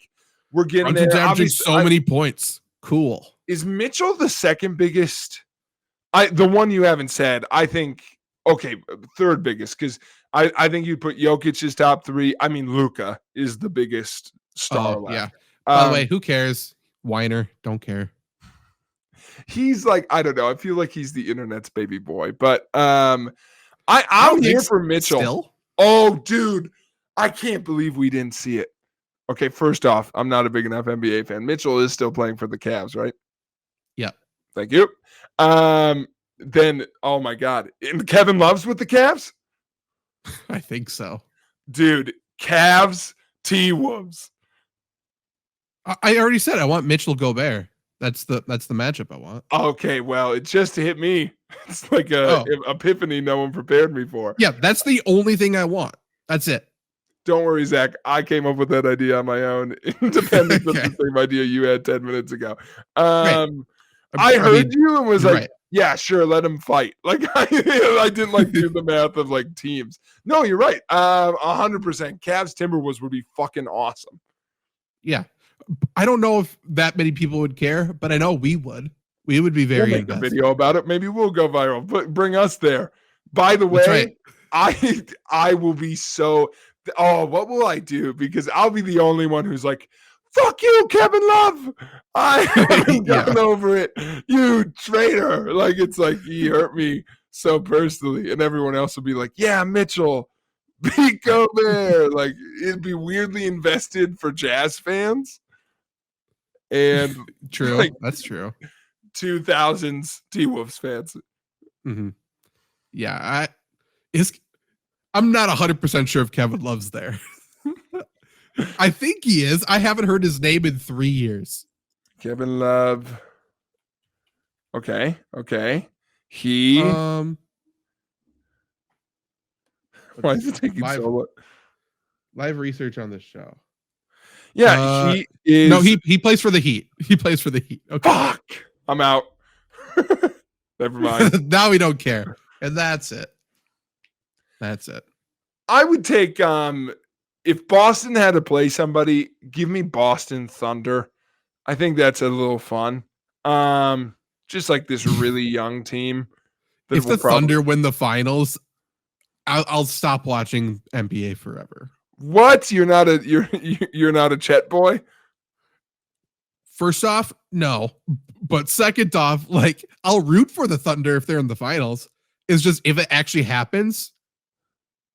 we're getting Brunson's there. Averaging so many points. Cool. Is Mitchell the second biggest? The one you haven't said. I think third biggest, because I think you put Jokic as top three. I mean, Luka is the biggest star left. Yeah. By the way, who cares? Whiner, don't care. He's like, I don't know. I feel like he's the internet's baby boy, but I'm here for Mitchell. Still? Oh, dude, I can't believe we didn't see it. Okay, first off, I'm not a big enough NBA fan. Mitchell is still playing for the Cavs, right? Yeah. Thank you. Then, oh my God, and Kevin Love's with the Cavs? I think so. Dude, Cavs, T-Wolves. I already said I want Mitchell Gobert. That's the matchup I want. Okay, well, it just hit me. It's like a epiphany no one prepared me for. Yeah, that's the only thing I want. That's it. Don't worry, Zach. I came up with that idea on my own, independent of the same idea you had 10 minutes ago. I heard you and was like, right. Yeah, sure, let him fight. Like, I didn't like do the math of like teams. No, you're right. 100%. Cavs Timberwolves would be fucking awesome. Yeah. I don't know if that many people would care, but I know we would. We would be very invested. Make a video about it. Maybe we'll go viral. But bring us there. By the way, right. I will be so. Oh, what will I do? Because I'll be the only one who's like, "Fuck you, Kevin Love. I haven't gotten over it. You traitor!" Like, it's like he hurt me so personally, and everyone else will be like, "Yeah, Mitchell, beat Gobert." Like, it'd be weirdly invested for Jazz fans. And true, like, that's true. 2000s T-Wolves fans. Mm-hmm. Yeah, I'm not 100% sure if Kevin Love's there. I think he is. I haven't heard his name in 3 years. Kevin Love. Okay. He. Why is it taking so long? Live research on this show. Yeah, he is. No, he plays for the Heat. He plays for the Heat. Okay. Fuck. I'm out. Never mind. Now we don't care. And that's it. I would take if Boston had to play somebody, give me Boston Thunder. I think that's a little fun. Just like this really young team. If the Thunder win the finals, I'll stop watching NBA forever. What? You're not a Chet boy? First off, no. But second off, like, I'll root for the Thunder if they're in the finals. It's just if it actually happens,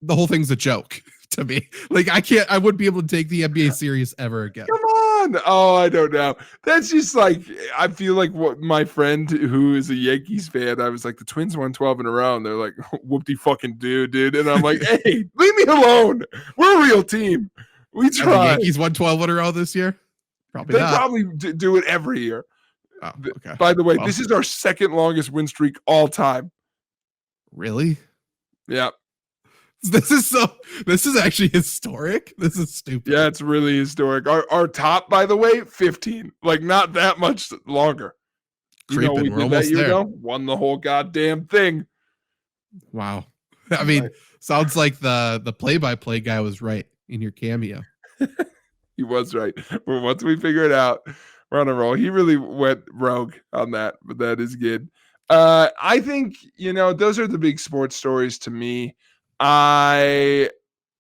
the whole thing's a joke to me. Like, I wouldn't be able to take the NBA series ever again. Come on. Oh, I don't know. That's just like, I feel like what my friend who is a Yankees fan, I was like, the Twins won 12 in a row. And they're like, whoop-de fucking dude. And I'm like, hey, leave me alone. We're a real team. We try. The Yankees won 12 in a row this year? They probably do it every year. Oh, okay. By the way, this is our second longest win streak all time. Really? Yeah. This is actually historic. This is stupid. Yeah, it's really historic. Our top, by the way, 15. Like, not that much longer. You know, Creeping. we We're did that almost year there. ago. Won the whole goddamn thing. Wow. I mean, sounds like the play-by-play guy was right in your cameo. He was right. But once we figure it out, we're on a roll. He really went rogue on that, but that is good. I think, those are the big sports stories to me. I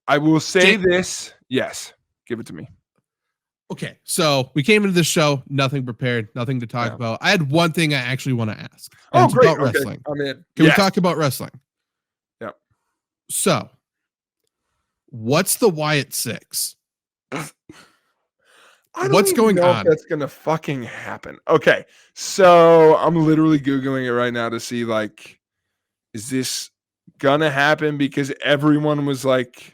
will say this. Yes, give it to me. Okay, so we came into this show, nothing prepared, nothing to talk about. I had one thing I actually want to ask. Oh, great. About wrestling. I'm in. Can we talk about wrestling? Yep. So, what's the Wyatt Six? What's going on? If that's gonna fucking happen. Okay, so I'm literally googling it right now to see, like, is this gonna happen? Because everyone was like,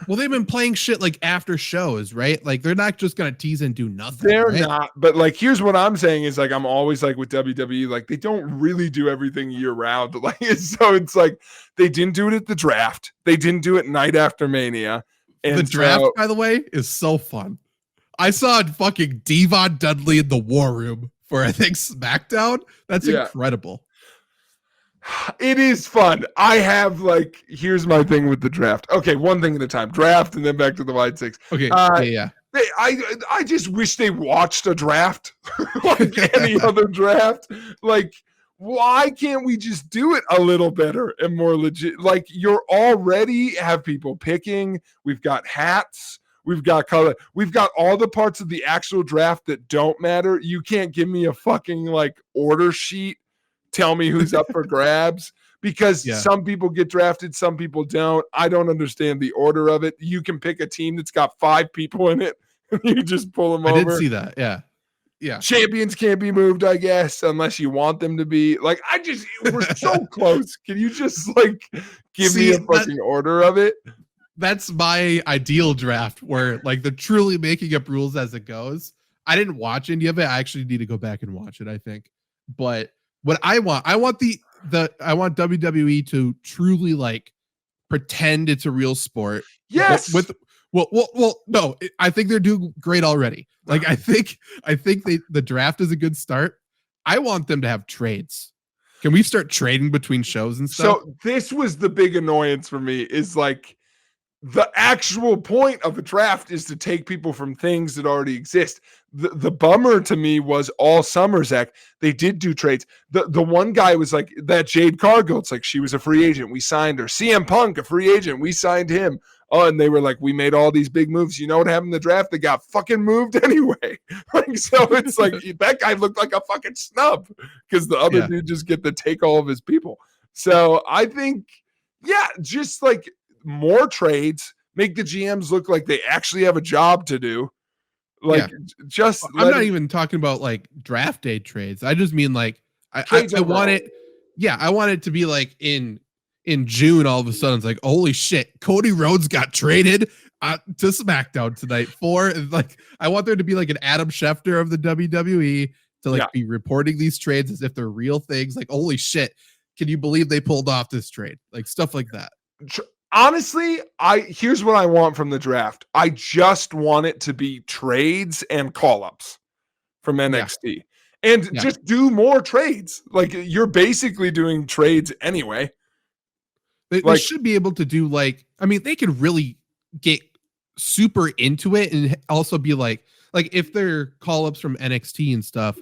well, they've been playing shit like after shows, right? Like, they're not just gonna tease and do nothing. They're not. But like, here's what I'm saying is, like, I'm always like with WWE, like, they don't really do everything year round. Like, so it's like they didn't do it at the draft. They didn't do it night after Mania. And the draft, by the way, is so fun. I saw fucking Devon Dudley in the War Room for, I think, SmackDown. That's incredible. It is fun. I have, like, here's my thing with the draft. Okay, one thing at a time. Draft and then back to the Wyatt Six. Okay, yeah. I just wish they watched a draft like any other draft. Like, why can't we just do it a little better and more legit? Like, you're already have people picking. We've got hats. We've got color. We've got all the parts of the actual draft that don't matter. You can't give me a fucking, like, order sheet. Tell me who's up for grabs, because some people get drafted, some people don't. I don't understand the order of it. You can pick a team that's got 5 people in it. You just pull them over. I did see that. Yeah. Yeah. Champions can't be moved, I guess, unless you want them to be. Like, we're so close. Can you just, like, give me a fucking order of it? That's my ideal draft, where, like, they're truly making up rules as it goes. I didn't watch any of it. I actually need to go back and watch it, I think. But what I want WWE to truly, like, pretend it's a real sport. Yes. No, I think they're doing great already. Like, I think the draft is a good start. I want them to have trades. Can we start trading between shows and stuff? So this was the big annoyance for me, is, like, the actual point of a draft is to take people from things that already exist. The bummer to me was all summer, Zach, they did do trades. The one guy was like, that Jade Cargill, it's like, she was a free agent, we signed her. CM Punk, a free agent, we signed him. Oh, and they were like, we made all these big moves. You know what happened in the draft? They got fucking moved anyway. Like, so it's like, that guy looked like a fucking snub because the other dude just get to take all of his people. So I think, just like, more trades, make the GMs look like they actually have a job to do. Like, just I'm not even talking about, like, draft day trades. I just mean, like, I want it. Yeah, I want it to be like in June, all of a sudden it's like, holy shit, Cody Rhodes got traded to SmackDown tonight for, like, I want there to be like an Adam Schefter of the WWE to, like, be reporting these trades as if they're real things. Like, holy shit, can you believe they pulled off this trade? Like, stuff like that. Honestly, here's what I want from the draft. I just want it to be trades and call-ups from NXT. And just do more trades. Like, you're basically doing trades anyway. They should be able to do, like, I mean, they could really get super into it and also be like if they're call-ups from NXT and stuff,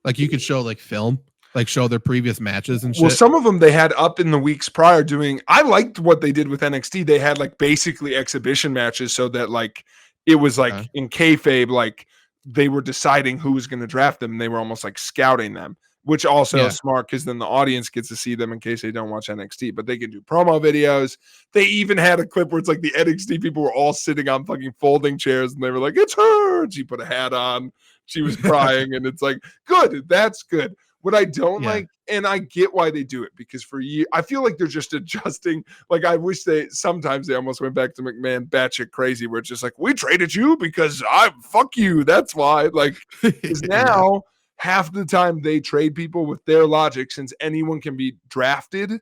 like, you could show, like, film. Like, show their previous matches and shit. Well, some of them they had up in the weeks prior doing. I liked what they did with NXT. They had, like, basically exhibition matches so that, like, it was like in kayfabe, like, they were deciding who was going to draft them. And they were almost like scouting them, which also is smart because then the audience gets to see them in case they don't watch NXT. But they can do promo videos. They even had a clip where it's like the NXT people were all sitting on fucking folding chairs and they were like, "It's her." She put a hat on. She was crying, and it's like, good. That's good. What I don't like, and I get why they do it, because for you, I feel like they're just adjusting. Like, I wish sometimes they almost went back to McMahon batshit crazy, where it's just like, we traded you because fuck you. That's why. Like, because now half the time they trade people with their logic, since anyone can be drafted,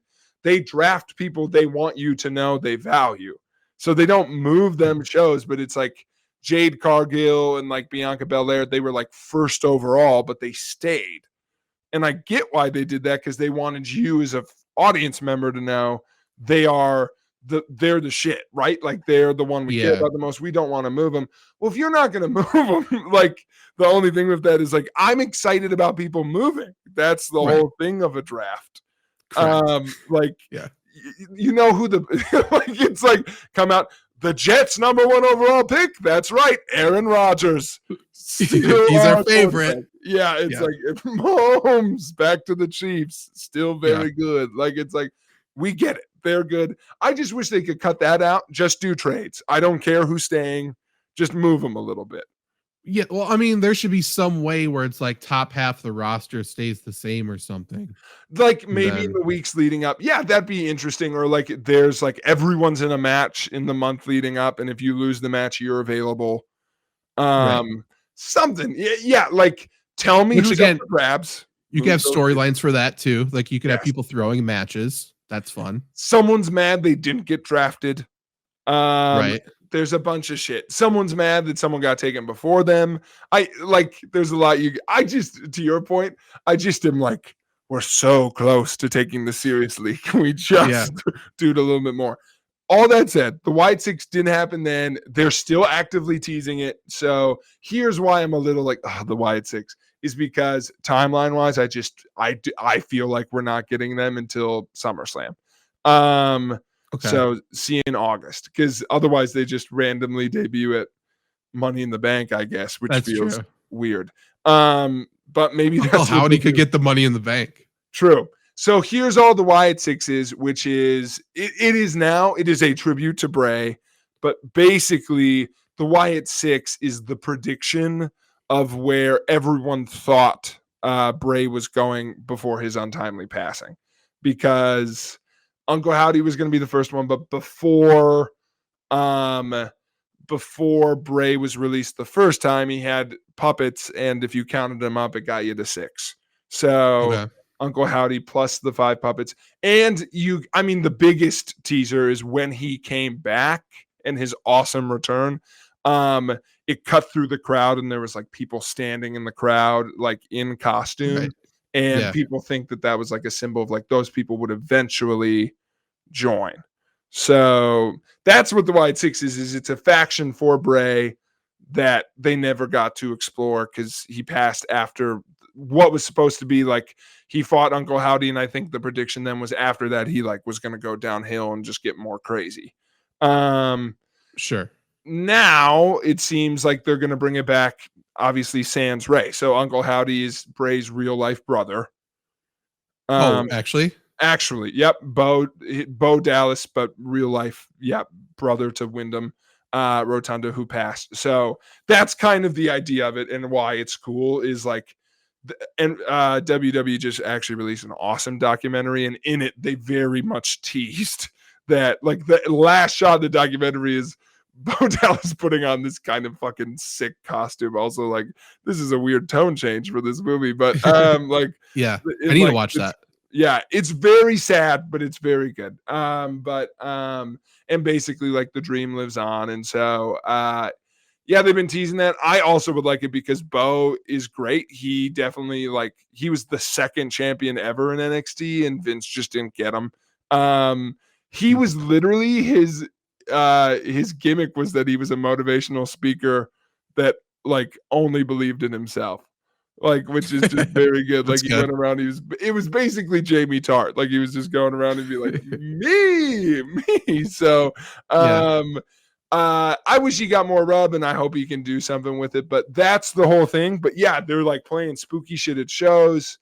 they draft people they want you to know they value. So they don't move them shows, but it's like Jade Cargill and like Bianca Belair, they were like first overall, but they stayed. And I get why they did that, because they wanted you as an audience member to know they're the shit, right? Like they're the one we care about the most. We don't want to move them. Well, if you're not going to move them, like the only thing with that is like, I'm excited about people moving. That's the whole thing of a draft. You know who like it's like come out the Jets #1 overall pick. That's right, Aaron Rodgers. He's our favorite. Yeah, it's like Mahomes back to the Chiefs, still very good. Like it's like we get it. They're good. I just wish they could cut that out. Just do trades. I don't care who's staying. Just move them a little bit. Yeah, well, I mean, there should be some way where it's like top half the roster stays the same or something. Like maybe in the weeks leading up. Yeah, that'd be interesting. Or like there's like everyone's in a match in the month leading up, and if you lose the match, you're available. Something. Yeah, like tell me who's up for grabs. You can have storylines for that too. Like you could have people throwing matches. That's fun. Someone's mad they didn't get drafted. Right. There's a bunch of shit. Someone's mad that someone got taken before them. There's a lot to your point, I just am like, we're so close to taking this seriously. Can we just do it a little bit more? All that said, the Wyatt Six didn't happen then. They're still actively teasing it. So here's why I'm a little like, the Wyatt Six is because timeline wise, I feel like we're not getting them until SummerSlam. Okay. So see you in August, because otherwise they just randomly debut at Money in the Bank, I guess, which feels weird. But maybe that's Howdy could get the Money in the Bank. True. So here's all the Wyatt Sixes, which is it is a tribute to Bray, but basically the Wyatt Six is the prediction of where everyone thought Bray was going before his untimely passing, because Uncle Howdy was going to be the first one, but before Bray was released the first time, he had puppets, and if you counted them up, it got you to 6. So Uncle Howdy plus the 5 puppets. And the biggest teaser is when he came back and his awesome return. It cut through the crowd, and there was like people standing in the crowd, like in costume. Right. And people think that was like a symbol of like those people would eventually join. So that's what the Wyatt Six is it's a faction for Bray that they never got to explore because he passed after what was supposed to be like he fought Uncle Howdy, and I think the prediction then was after that he like was going to go downhill and just get more crazy. Sure. Now it seems like they're going to bring it back, obviously sans Ray. So Uncle Howdy is Bray's real life brother. Actually, yep. Bo Dallas, but real life, brother to Wyndham Rotunda, who passed. So that's kind of the idea of it, and why it's cool is like, and WWE just actually released an awesome documentary, and in it they very much teased that like the last shot of the documentary is Bo Dallas putting on this kind of fucking sick costume. Also, like, this is a weird tone change for this movie, but I need to watch that. Yeah, it's very sad, but it's very good. And basically, like, the dream lives on, and so they've been teasing that. I also would like it because Bo is great. He definitely he was the second champion ever in NXT, and Vince just didn't get him. He was literally his gimmick was that he was a motivational speaker that like only believed in himself, like, which is just very good. Like, he went around, it was basically Jamie Tart. Like, he was just going around and be like, me. So I wish he got more rub, and I hope he can do something with it, but that's the whole thing. But yeah, they're like playing spooky shit at shows.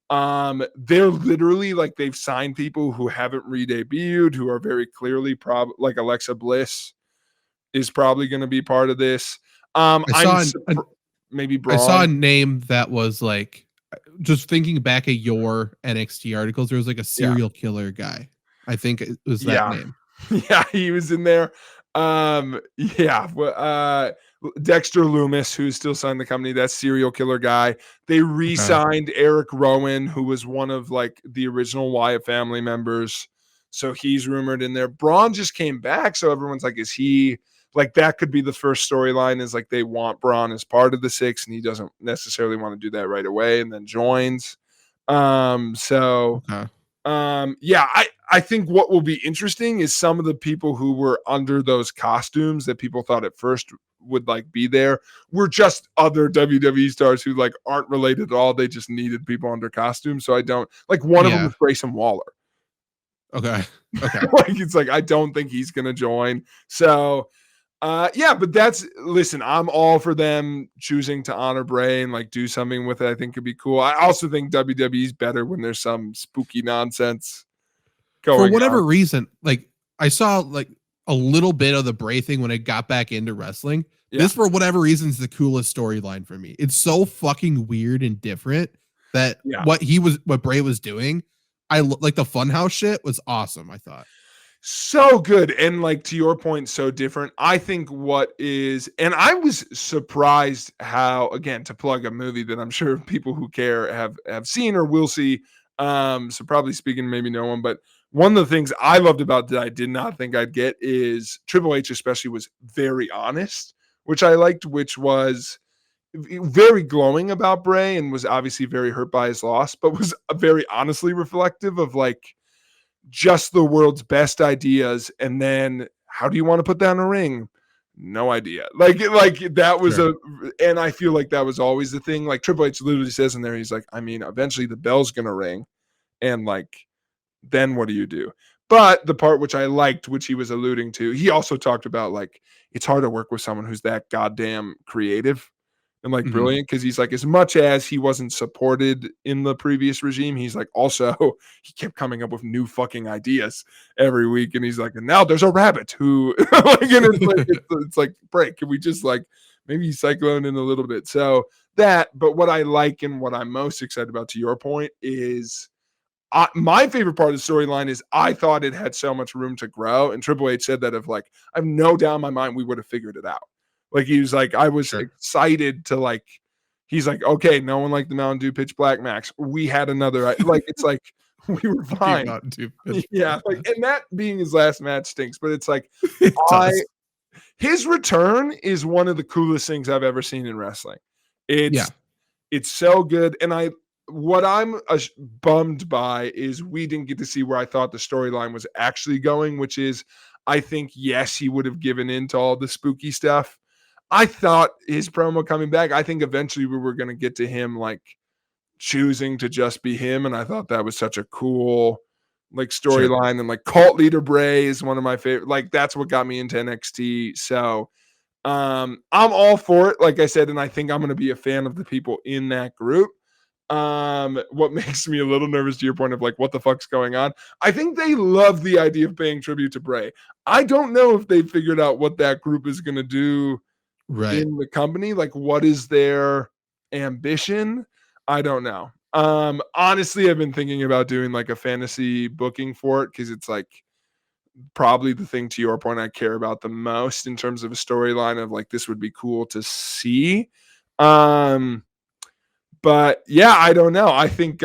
They're literally like, they've signed people who haven't re-debuted, who are very clearly like Alexa Bliss is probably going to be part of this. Maybe Braun. I saw a name that was like, just thinking back at your NXT articles, there was like a serial killer guy. I think it was that name. Yeah, he was in there. Dexter Loomis, who's still signed the company, that serial killer guy. They re-signed Eric Rowan, who was one of like the original Wyatt family members. So he's rumored in there. Braun just came back. So everyone's like, is he like, that could be the first storyline is like they want Braun as part of the 6 and he doesn't necessarily want to do that right away and then joins. Okay. Yeah, I think what will be interesting is some of the people who were under those costumes that people thought at first would like be there were just other WWE stars who like aren't related at all. They just needed people under costumes. So I don't like one of them was Grayson Waller. Okay. Like it's like I don't think he's gonna join. So yeah, but listen, I'm all for them choosing to honor Bray and like do something with it. I think could be cool. I also think WWE's better when there's some spooky nonsense going for whatever on. reason. Like I saw like a little bit of the Bray thing when I got back into wrestling. Yeah. This, for whatever reason, is the coolest storyline for me. It's so fucking weird and different that what Bray was doing. I like the Funhouse shit was awesome. I thought. So good. And like to your point, so different. I think and I was surprised how, again, to plug a movie that I'm sure people who care have seen or will see. So probably speaking, maybe no one, but one of the things I loved about that I did not think I'd get is Triple H especially was very honest, which I liked, which was very glowing about Bray and was obviously very hurt by his loss, but was very honestly reflective of like, just the world's best ideas, and then how do you want to put that in a ring? No idea. Like that was and I feel like that was always the thing. Like Triple H literally says in there, he's like, I mean, eventually the bell's gonna ring, and like, then what do you do? But the part which I liked, which he was alluding to, he also talked about like it's hard to work with someone who's that goddamn creative and like brilliant, because he's like, as much as he wasn't supported in the previous regime, he's like, also he kept coming up with new fucking ideas every week, and he's like, and now there's a rabbit who like, and it's like break, can we just like maybe cyclone in a little bit? So that, but what I like and what I'm most excited about, to your point, is my favorite part of the storyline is I thought it had so much room to grow, and Triple H said that of like, I have no doubt in my mind we would have figured it out. Like he was like, I was excited to like, he's like, okay, no one liked the Mountain Dew Pitch Black Max. We had another, like, it's like, we were fine. Yeah. Like, and that being his last match stinks, but it's like, his return is one of the coolest things I've ever seen in wrestling. It's so good. And what I'm bummed by is we didn't get to see where I thought the storyline was actually going, which is, I think, yes, he would have given in to all the spooky stuff. I thought his promo coming back, I think eventually we were going to get to him like choosing to just be him. And I thought that was such a cool like storyline. And like Cult Leader Bray is one of my favorite, like that's what got me into NXT. So I'm all for it, like I said, and I think I'm going to be a fan of the people in that group. What makes me a little nervous, to your point of like, what the fuck's going on? I think they love the idea of paying tribute to Bray. I don't know if they figured out what that group is going to do in the company. Like, what is their ambition? I don't know. Honestly, I've been thinking about doing like a fantasy booking for it, because it's like probably the thing, to your point, I care about the most in terms of a storyline of like, this would be cool to see. But yeah, I don't know. I think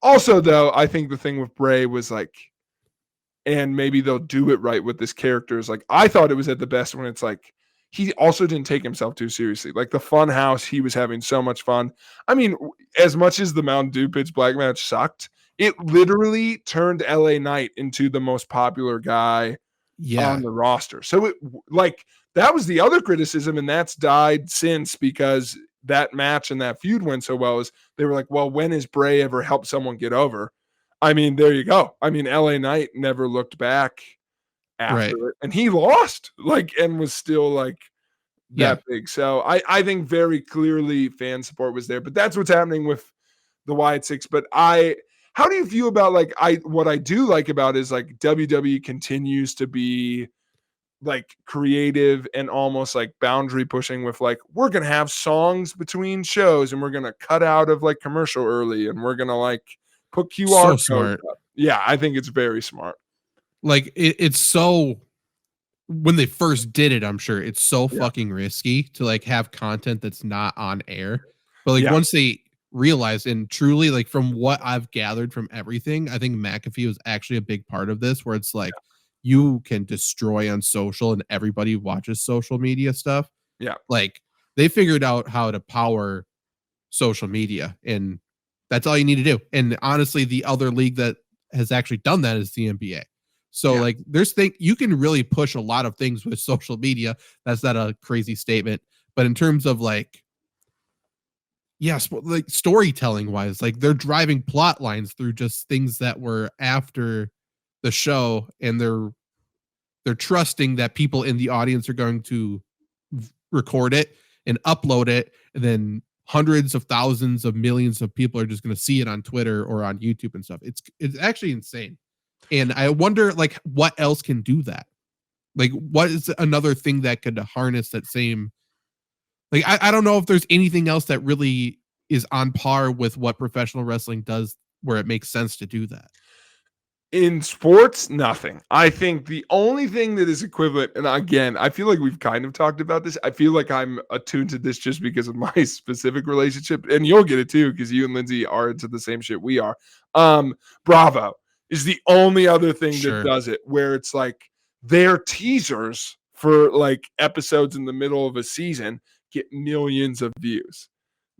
also though, I think the thing with Bray was like, and maybe they'll do it right with this character, is like, I thought it was at the best when it's like, he also didn't take himself too seriously. Like the Fun House, he was having so much fun. I mean, as much as the Mountain Dew Pitch Black match sucked, it literally turned LA Knight into the most popular guy on the roster. So it like, that was the other criticism, and that's died since, because that match and that feud went so well, is they were like, well, when has Bray ever helped someone get over? I mean, there you go. I mean, LA Knight never looked back after it, and he lost like, and was still like that big. So I think very clearly fan support was there, but that's what's happening with the Wyatt Six. But how do you feel about like, what I do like about is like WWE continues to be like creative and almost like boundary pushing with like, we're going to have songs between shows, and we're going to cut out of like commercial early, and we're going to like put QR codes up. Yeah, I think it's very smart. Like it's so, when they first did it, I'm sure it's so fucking risky to like have content that's not on air. But like once they realize, and truly, like, from what I've gathered from everything, I think McAfee was actually a big part of this, where it's like you can destroy on social and everybody watches social media stuff. Yeah. Like, they figured out how to power social media, and that's all you need to do. And honestly, the other league that has actually done that is the NBA. So like, you can really push a lot of things with social media. That's not a crazy statement, but in terms of like, yes, like storytelling wise, like they're driving plot lines through just things that were after the show, and they're trusting that people in the audience are going to record it and upload it, and then hundreds of thousands of millions of people are just going to see it on Twitter or on YouTube and stuff. It's actually insane. And I wonder, like, what else can do that? Like, what is another thing that could harness that same, like, I don't know if there's anything else that really is on par with what professional wrestling does where it makes sense to do that. In sports, nothing. I think the only thing that is equivalent, and again, I feel like we've kind of talked about this. I feel like I'm attuned to this just because of my specific relationship, and you'll get it too because you and Lindsay are into the same shit we are. Bravo is the only other thing that does it, where it's like their teasers for like episodes in the middle of a season get millions of views.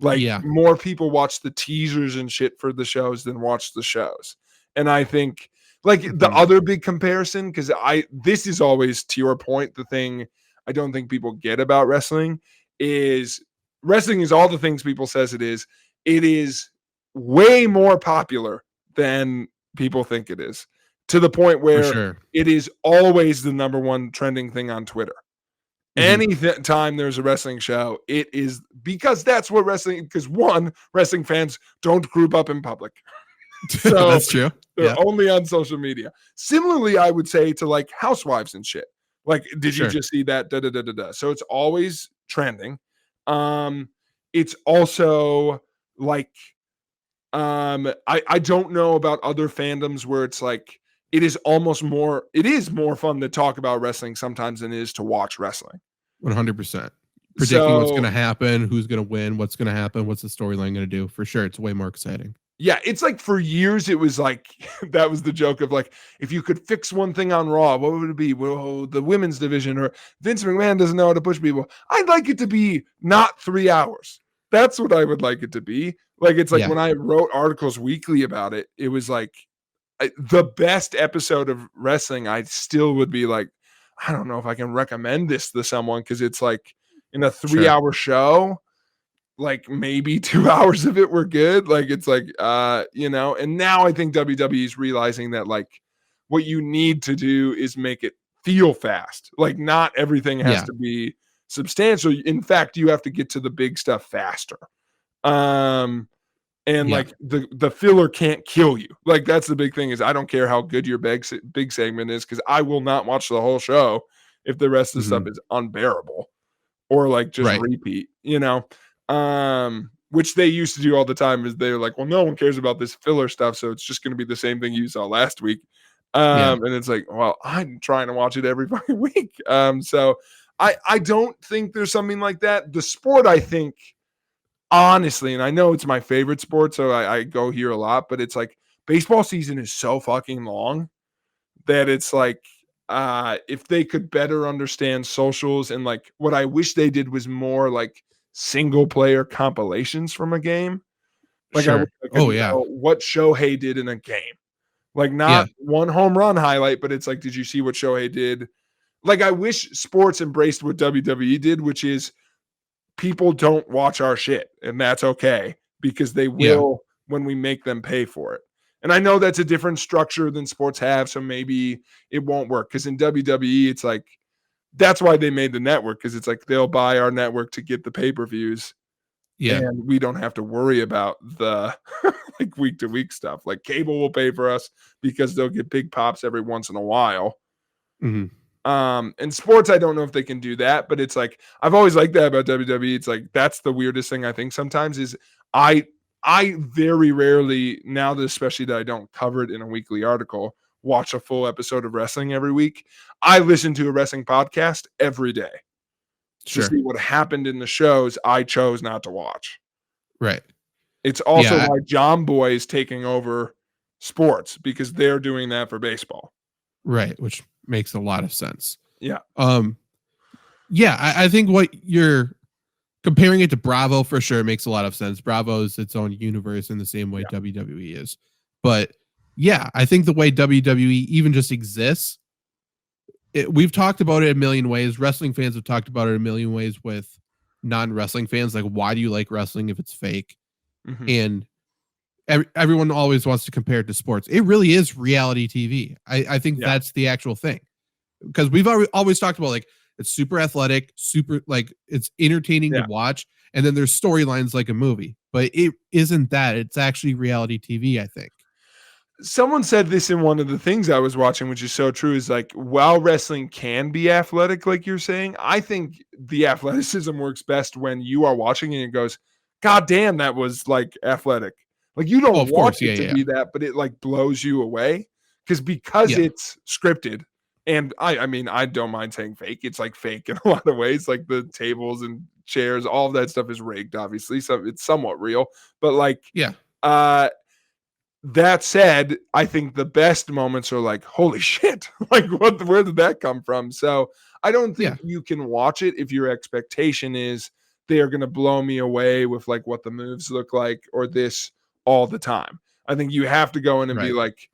Like more people watch the teasers and shit for the shows than watch the shows. And I think like the other big comparison, because this is always, to your point, the thing I don't think people get about wrestling is all the things people says it is. It is way more popular than people think it is, to the point where it is always the number one trending thing on Twitter. Any time there's a wrestling show, it is, because that's what wrestling, because one, wrestling fans don't group up in public. So that's true. They're only on social media. Similarly, I would say to like housewives and shit. Like, did you just see that? Da, da, da, da, da. So it's always trending. It's also like, I don't know about other fandoms where it's like, it is more fun to talk about wrestling sometimes than it is to watch wrestling. 100%. Predicting what's going to happen, who's going to win, what's going to happen, what's the storyline going to do. For sure, it's way more exciting. Yeah, it's like for years it was like that was the joke of like, if you could fix one thing on Raw, what would it be? Well, the women's division, or Vince McMahon doesn't know how to push people. I'd like it to be not 3 hours. That's what I would like it to be. Like, it's like when I wrote articles weekly about it, it was like the best episode of wrestling. I still would be like, I don't know if I can recommend this to someone, because it's like in a 3-hour show, like maybe 2 hours of it were good. Like, it's like, and now I think WWE is realizing that like what you need to do is make it feel fast. Like, not everything has to be substantial. In fact, you have to get to the big stuff faster. Like the filler can't kill you. Like, that's the big thing, is I don't care how good your big segment is, because I will not watch the whole show if the rest of the stuff is unbearable or like just repeat, which they used to do all the time. Is they're like, well, no one cares about this filler stuff, so it's just going to be the same thing you saw last week. And it's like, well, I'm trying to watch it every fucking week. So I don't think there's something like that. The sport, I think, honestly, and I know it's my favorite sport, so I go here a lot, but it's like baseball season is so fucking long that it's like, if they could better understand socials, and like what I wish they did was more like single player compilations from a game. Like, I know what Shohei did in a game, like not one home run highlight, but it's like, did you see what Shohei did? Like, I wish sports embraced what WWE did, which is people don't watch our shit, and that's okay, because they will when we make them pay for it. And I know that's a different structure than sports have, so maybe it won't work, because in WWE, it's like, that's why they made the network, because it's like they'll buy our network to get the pay-per-views. And we don't have to worry about the like week-to-week stuff. Like, cable will pay for us because they'll get big pops every once in a while. And sports, I don't know if they can do that, but it's like, I've always liked that about WWE. It's like, that's the weirdest thing I think sometimes is I very rarely, now that especially that I don't cover it in a weekly article, watch a full episode of wrestling every week. I listen to a wrestling podcast every day to see what happened in the shows I chose not to watch. Right. It's also Yeah, why John Boy is taking over sports because they're doing that for baseball. right, which makes a lot of sense. Yeah. Yeah, I think what you're comparing it to Bravo for sure makes a lot of sense. Bravo is its own universe in the same way WWE is. But yeah, I think the way WWE even just exists, we've talked about it a million ways. Wrestling fans have talked about it a million ways with non-wrestling fans. Like, why do you like wrestling if it's fake? Mhm. And everyone always wants to compare it to sports. It really is reality TV. I think that's the actual thing. Because we've always talked about, like, it's super athletic, super, like, it's entertaining to watch, and then there's storylines like a movie. But it isn't that. It's actually reality TV, I think. Someone said this in one of the things I was watching, which is so true, is like, while wrestling can be athletic, like you're saying, I think the athleticism works best when you are watching it and it goes, God damn, that was like athletic. Like, you don't Of want course, it to be that, but it like blows you away because Yeah. it's scripted. And I mean, I don't mind saying fake. It's like fake in a lot of ways, like the tables and chairs, all of that stuff is rigged, obviously. So it's somewhat real, but like, Yeah. that said, I think the best moments are like, holy shit, like where did that come from? So I don't think you can watch it if your expectation is they are going to blow me away with like what the moves look like or this all the time. I think you have to go in and be like,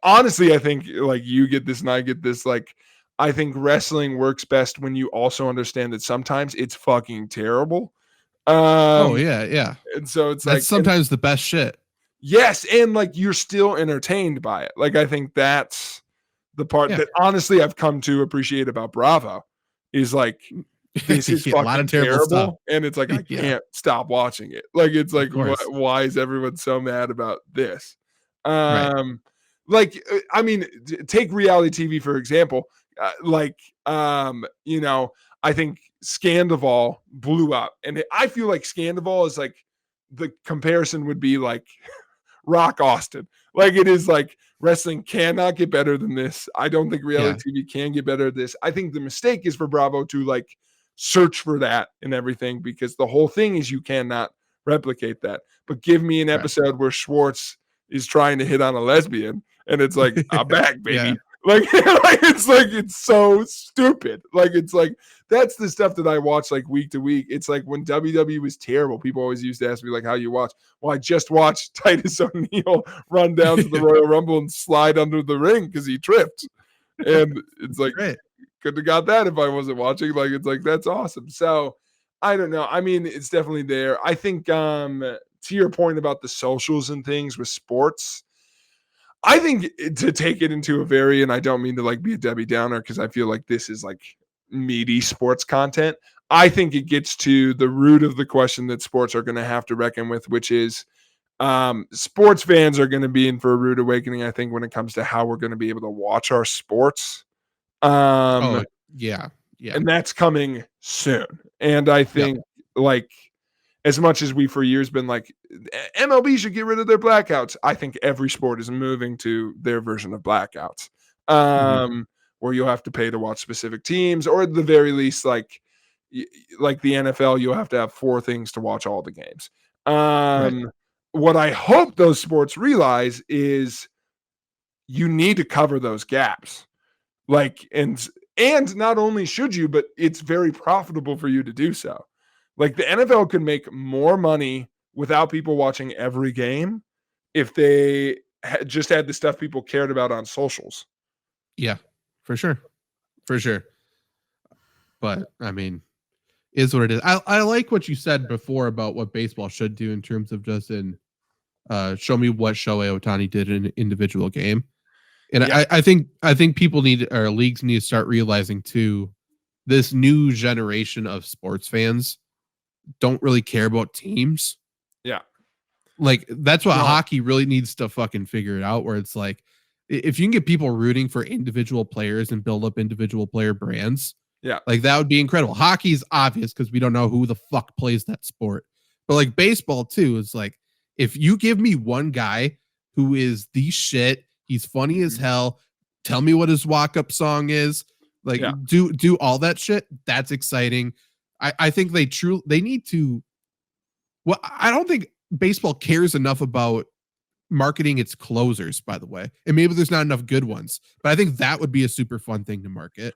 honestly, I think like you get this and I get this. Like, I think wrestling works best when you also understand that sometimes it's fucking terrible. Yeah. And so it's That's like sometimes the best shit. yes, and like you're still entertained by it. Like, I think that's the part that honestly I've come to appreciate about Bravo is like this is A lot fucking of terrible stuff. and it's like I can't stop watching it. Like, it's like why is everyone so mad about this? Like, I mean, take reality TV for example. You know, I think Scandival blew up, and I feel like Scandival is like the comparison would be like Rock Austin. Like, it is like wrestling cannot get better than this. I don't think reality TV can get better than this. I think the mistake is for Bravo to like search for that and everything because the whole thing is you cannot replicate that. But give me an episode where Schwartz is trying to hit on a lesbian and it's like, I'm back, baby. Like, it's so stupid. Like, it's like, that's the stuff that I watch like week to week. It's like when WWE was terrible, people always used to ask me like how you watch. Well, I just watched Titus O'Neil run down to the Royal Rumble and slide under the ring because he tripped. And it's like, couldn't have got that if I wasn't watching. Like, it's like, that's awesome. So I don't know. I mean, it's definitely there. I think to your point about the socials and things with sports, I think to take it into a very, and I don't mean to like be a Debbie Downer because I feel like this is like meaty sports content. I think it gets to the root of the question that sports are going to have to reckon with, which is sports fans are going to be in for a rude awakening, I think, when it comes to how we're going to be able to watch our sports. And that's coming soon. And I think like, as much as we for years been like MLB should get rid of their blackouts, I think every sport is moving to their version of blackouts, where you'll have to pay to watch specific teams, or at the very least, like the NFL, you'll have to have 4 things to watch all the games. What I hope those sports realize is you need to cover those gaps. Like, and not only should you, but it's very profitable for you to do so. Like, the NFL could make more money without people watching every game if they just had the stuff people cared about on socials. Yeah, for sure. For sure. But I mean, is what it is. I like what you said before about what baseball should do in terms of just show me what Shohei Ohtani did in an individual game. And I think people leagues need to start realizing too, this new generation of sports fans don't really care about teams. Yeah. Like, that's what hockey really needs to fucking figure it out, where it's like, if you can get people rooting for individual players and build up individual player brands, like, that would be incredible. Hockey's obvious because we don't know who the fuck plays that sport. But like baseball too, is like, if you give me one guy who is the shit, he's funny as hell, tell me what his walk-up song is, like, do all that shit, that's exciting. I think they need to. Well, I don't think baseball cares enough about marketing its closers, by the way. And maybe there's not enough good ones, but I think that would be a super fun thing to market.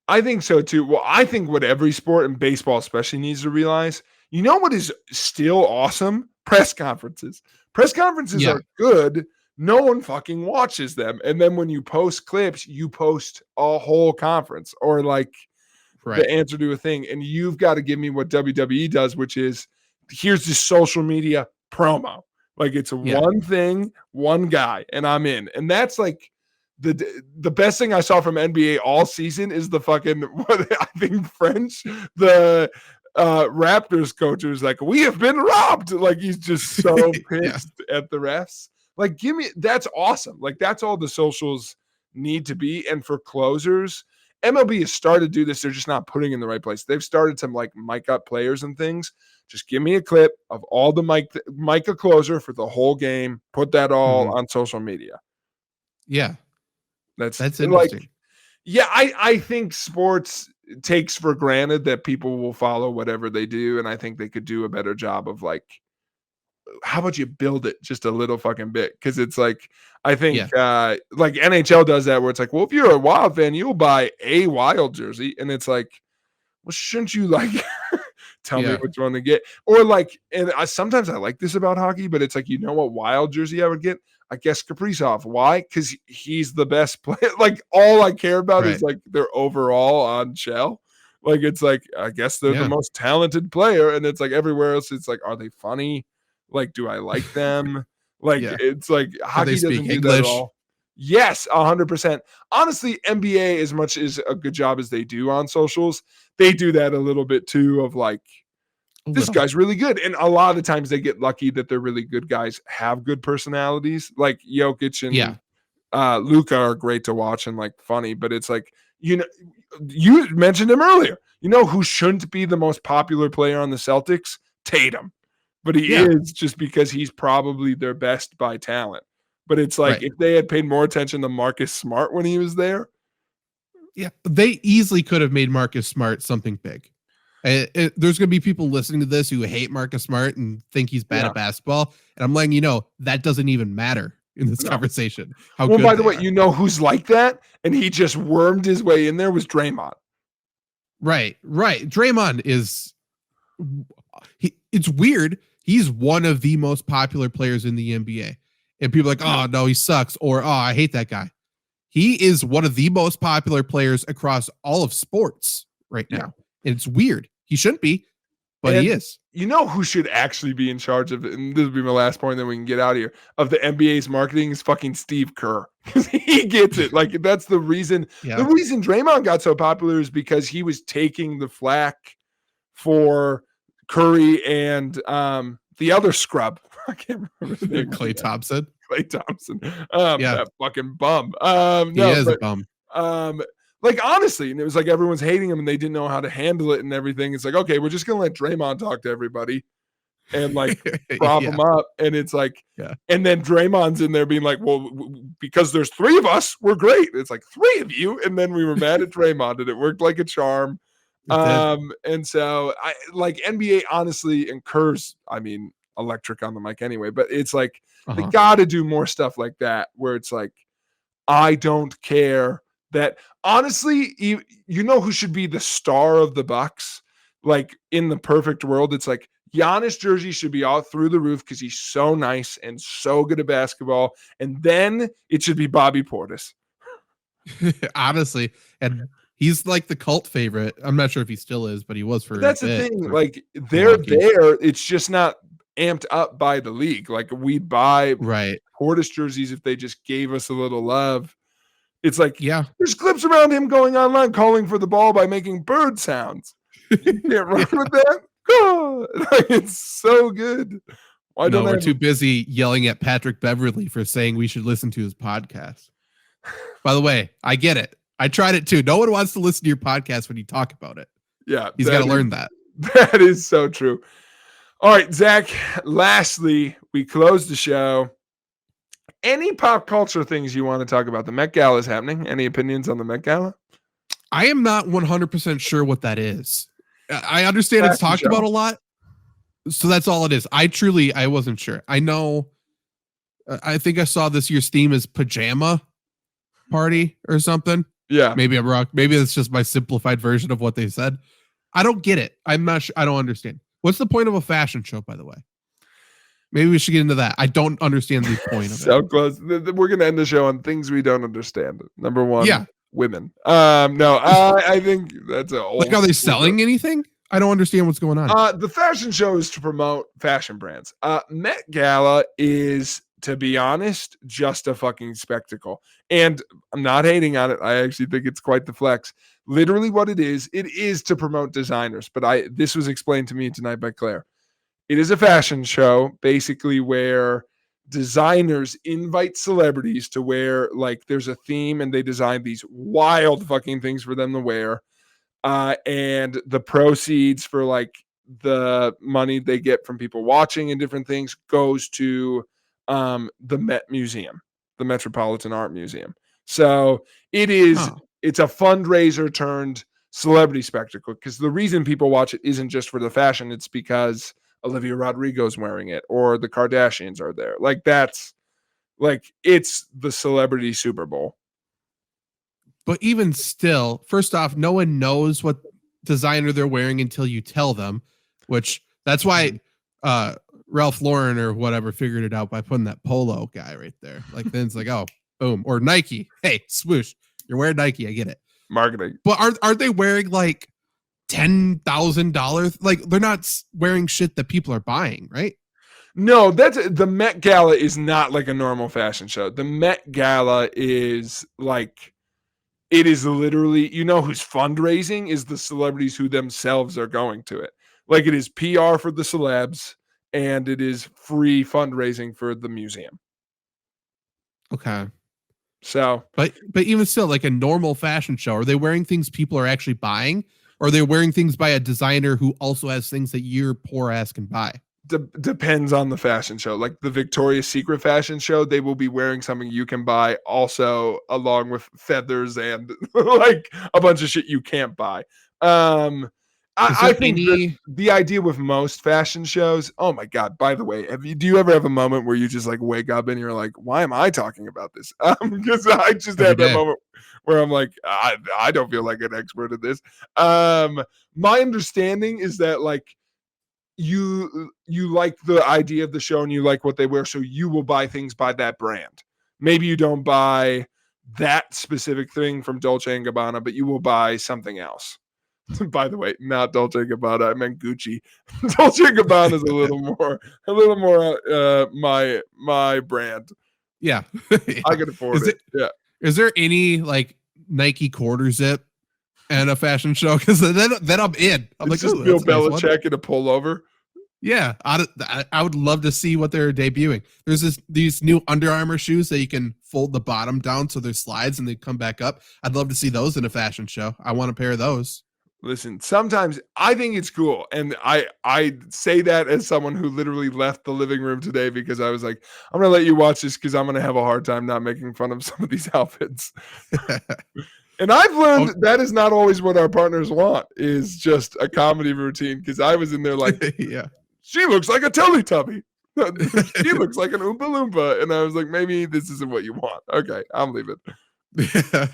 I think so too. Well, I think what every sport, and baseball especially, needs to realize, you know what is still awesome? Press conferences. Press conferences are good. No one fucking watches them. And then when you post clips, you post a whole conference or like the answer to a thing. And you've got to give me what WWE does, which is here's the social media promo. Like it's one thing, one guy, and I'm in. And that's like the best thing I saw from NBA all season is the fucking, what I think French, the Raptors coach was like, we have been robbed. Like he's just so pissed at the refs. Like, give me, that's awesome. Like that's all the socials need to be. And for closers, MLB has started to do this. They're just not putting in the right place. They've started to like mic up players and things. Just give me a clip of all the mic a closer for the whole game. Put that all on social media. Yeah. That's interesting. Like, yeah, I think sports takes for granted that people will follow whatever they do. And I think they could do a better job of like, how about you build it just a little fucking bit? Because it's like, I think like NHL does that where it's like, well, if you're a Wild fan, you'll buy a Wild jersey. And it's like, well, shouldn't you like tell me which one to get? Or like, and sometimes I like this about hockey, but it's like, you know what Wild jersey I would get? I guess Kaprizov. Why? Because he's the best player. Like all I care about is like their overall on shell. Like it's like, I guess they're the most talented player. And it's like everywhere else, it's like, are they funny? Like, do I like them? Like, it's like hockey doesn't do that at all. Yes, 100%. Honestly, NBA, as much as a good job as they do on socials, they do that a little bit too of like, this guy's really good. And a lot of the times they get lucky that they're really good guys have good personalities. Like Jokic and Luka are great to watch and like funny, but it's like, you know, you mentioned him earlier. You know who shouldn't be the most popular player on the Celtics? Tatum. But he is just because he's probably their best by talent. But it's like if they had paid more attention to Marcus Smart when he was there. Yeah, they easily could have made Marcus Smart something big. There's going to be people listening to this who hate Marcus Smart and think he's bad at basketball. And I'm letting you know that doesn't even matter in this conversation. Well, by the way, you know who's like that? And he just wormed his way in there was Draymond. Right. Draymond is, it's weird. He's one of the most popular players in the NBA. And people are like, oh, no, he sucks. Or, oh, I hate that guy. He is one of the most popular players across all of sports right now. And it's weird. He shouldn't be, but he is. You know who should actually be in charge of it? And this will be my last point, then we can get out of here. Of the NBA's marketing is fucking Steve Kerr. Because he gets it. Like, that's the reason. Yeah. The reason Draymond got so popular is because he was taking the flack for Curry and the other scrub. I can't remember his name. Klay Thompson. That fucking bum. He is a bum. Like, honestly, and it was like everyone's hating him and they didn't know how to handle it and everything. It's like, okay, we're just going to let Draymond talk to everybody and like prop him up. And it's like, and then Draymond's in there being like, well, because there's three of us, we're great. It's like 3 of you. And then we were mad at Draymond and it worked like a charm. And so I like NBA, honestly, and Kerr's, I mean, electric on the mic anyway, but it's like, they got to do more stuff like that where it's like, I don't care. That honestly, you know who should be the star of the Bucks? Like in the perfect world, it's like Giannis jersey should be all through the roof because he's so nice and so good at basketball. And then it should be Bobby Portis. Honestly, and he's like the cult favorite. I'm not sure if he still is, but he was for. That's the thing. Like they're there. It's just not amped up by the league. Like we'd buy Portis jerseys if they just gave us a little love. It's like, there's clips around him going online calling for the ball by making bird sounds. You can't run with that. Oh, like, it's so good. We're too busy yelling at Patrick Beverly for saying we should listen to his podcast. By the way, I get it. I tried it too. No one wants to listen to your podcast when you talk about it. Yeah. He's got to learn that. That is so true. All right, Zach, lastly, we close the show. Any pop culture things you want to talk about? The Met Gala is happening. Any opinions on the Met Gala? I am not 100% sure what that is. I understand it's talked about a lot. So that's all it is. I wasn't sure. I know. I think I saw this year's theme is pajama party or something. Yeah. Maybe I'm wrong. Maybe it's just my simplified version of what they said. I don't get it. I'm not sure. I don't understand. What's the point of a fashion show, by the way? Maybe we should get into that. I don't understand the point of So it. close. We're gonna end the show on things we don't understand. Number one, Yeah. women. No, I think that's a Like, are they selling anything? I don't understand what's going on. The fashion show is to promote fashion brands. Met Gala is, to be honest, just a fucking spectacle. And I'm not hating on it. I actually think it's quite the flex. Literally what it is to promote designers. But this was explained to me tonight by Claire. It is a fashion show, basically, where designers invite celebrities to wear, like, there's a theme and they design these wild fucking things for them to wear. And the proceeds for, like, the money they get from people watching and different things goes to the Met Museum, the Metropolitan Art Museum. So it's a fundraiser turned celebrity spectacle, because the reason people watch it isn't just for the fashion. It's because Olivia Rodrigo's wearing it or the Kardashians are there. Like, that's like, it's the celebrity Super Bowl. But even still, first off, no one knows what designer they're wearing until you tell them, which that's why Ralph Lauren or whatever figured it out by putting that polo guy right there. Like, then it's like, oh, boom. Or Nike. Hey, swoosh. You're wearing Nike. I get it. Marketing. But aren't they wearing like $10,000? Like, they're not wearing shit that people are buying, right? No, the Met Gala is not like a normal fashion show. The Met Gala is like, it is literally, who's fundraising is the celebrities who themselves are going to it. Like, it is PR for the celebs and it is free fundraising for the museum. Okay. So, but even still, like a normal fashion show, are they wearing things people are actually buying? Or are they wearing things by a designer who also has things that your poor ass can buy? Depends on the fashion show. Like the Victoria's Secret fashion show, they will be wearing something you can buy also, along with feathers and like a bunch of shit you can't buy. I think the idea with most fashion shows, oh my God, by the way, do you ever have a moment where you just like wake up and you're like, why am I talking about this? Because I just had that moment where I'm like, I don't feel like an expert at this. My understanding is that, like, you like the idea of the show and you like what they wear, so you will buy things by that brand. Maybe you don't buy that specific thing from Dolce & Gabbana, but you will buy something else. By the way, not Dolce & Gabbana, I meant Gucci. Dolce & Gabbana is a little more my brand. Yeah. I can afford it. Yeah. Is there any like Nike quarter zip and a fashion show? Because then I'm in. I'm it's like, just Bill Belichick in a pullover. Yeah, I would love to see what they're debuting. There's these new Under Armour shoes that you can fold the bottom down so there's slides and they come back up. I'd love to see those in a fashion show. I want a pair of those. Listen, sometimes I think it's cool. And I say that as someone who literally left the living room today because I was like, I'm going to let you watch this because I'm going to have a hard time not making fun of some of these outfits. And I've learned that is not always what our partners want, is just a comedy routine. Because I was in there like, yeah, she looks like a Teletubby. She looks like an Oompa Loompa. And I was like, maybe this isn't what you want. Okay, I'm leaving.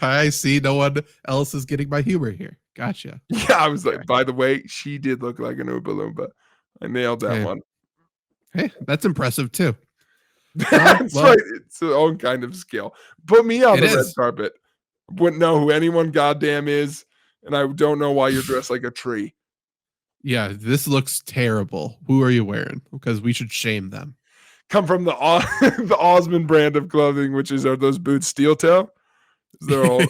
I see. No one else is getting my humor here. Gotcha. Yeah, I was like, by the way, she did look like an Oompa Loompa. I nailed that one. Hey, that's impressive too. That's right. It's its own kind of skill. Put me on the red carpet. Wouldn't know who anyone goddamn is, and I don't know why you're dressed like a tree. Yeah, this looks terrible. Who are you wearing? Because we should shame them. Come from the Osmond brand of clothing, which are those boots steel toe? They're all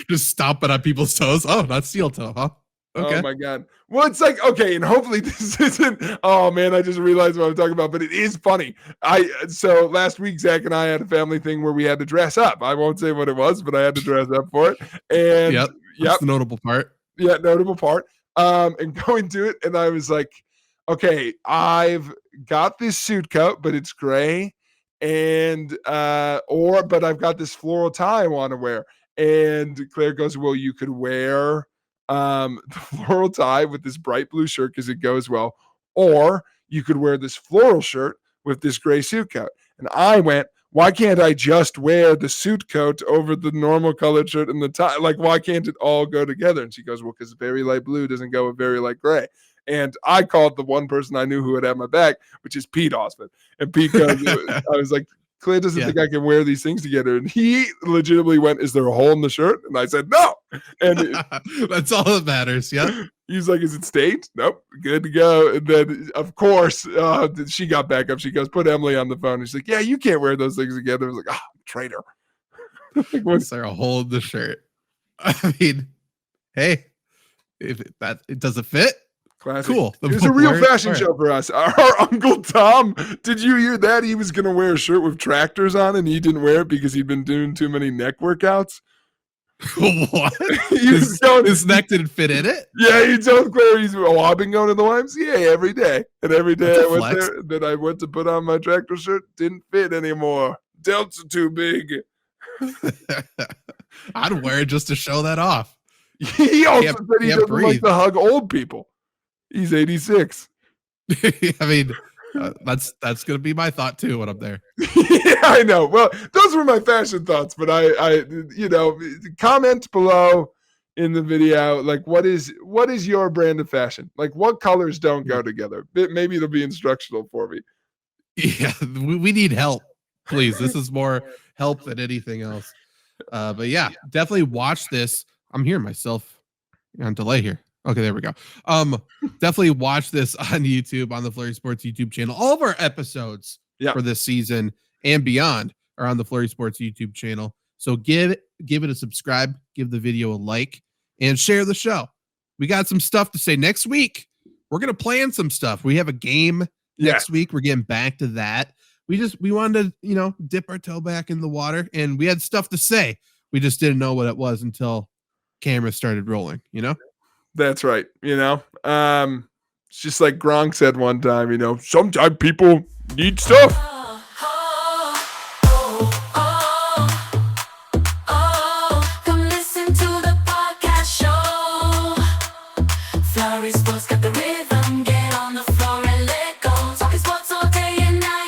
just stomping on people's toes. Oh, not steel toe, huh? Okay. Oh my God. Well, it's like, okay, and hopefully this isn't, oh man, I just realized what I'm talking about, but it is funny. So last week, Zach and I had a family thing where we had to dress up. I won't say what it was, but I had to dress up for it. And yep. That's the notable part. Yeah, notable part. And going to it, and I was like, okay, I've got this suit coat, but it's gray. And but I've got this floral tie I want to wear. And Claire goes, well, you could wear the floral tie with this bright blue shirt because it goes well, or you could wear this floral shirt with this gray suit coat. And I went, why can't I just wear the suit coat over the normal colored shirt and the tie? Like, why can't it all go together? And she goes, well, because very light blue doesn't go with very light gray. And I called the one person I knew who would have my back, which is Pete Osmond. And Pete goes, I was like, Clay doesn't think I can wear these things together. And he legitimately went, is there a hole in the shirt? And I said, no. And that's all that matters. Yeah. He's like, is it stained? Nope. Good to go. And then, of course, she got back up. She goes, put Emily on the phone. And she's like, yeah, you can't wear those things together. I was like, traitor. Like, what's there a hole in the shirt? I mean, hey, if it doesn't fit, classic. Cool. It was a real fashion show for us. Our Uncle Tom, did you hear that? He was going to wear a shirt with tractors on and he didn't wear it because he'd been doing too many neck workouts. What? His neck didn't fit in it? Yeah, he told Claire, I've been going to the YMCA every day. And every day I went there, then I went to put on my tractor shirt, didn't fit anymore. Delts are too big. I'd wear it just to show that off. He also said he doesn't like to hug old people. He's 86. I mean, that's going to be my thought too when I'm there. Yeah, I know. Well, those were my fashion thoughts, but I comment below in the video, like what is your brand of fashion? Like what colors don't go together? Maybe it'll be instructional for me. Yeah, we need help, please. This is more help than anything else. But yeah, definitely watch this. I'm hearing myself on delay here. Okay, there we go. Definitely watch this on YouTube, on the FlurrySports YouTube channel. All of our episodes for this season and beyond are on the FlurrySports YouTube channel. So give it a subscribe, give the video a like, and share the show. We got some stuff to say next week. We're gonna plan some stuff. We have a game next week. We're getting back to that. We wanted to, dip our toe back in the water, and we had stuff to say. We just didn't know what it was until cameras started rolling, That's right. It's just like Gronk said one time, sometimes people need stuff. Come listen to the podcast show. FlurrySports got the rhythm.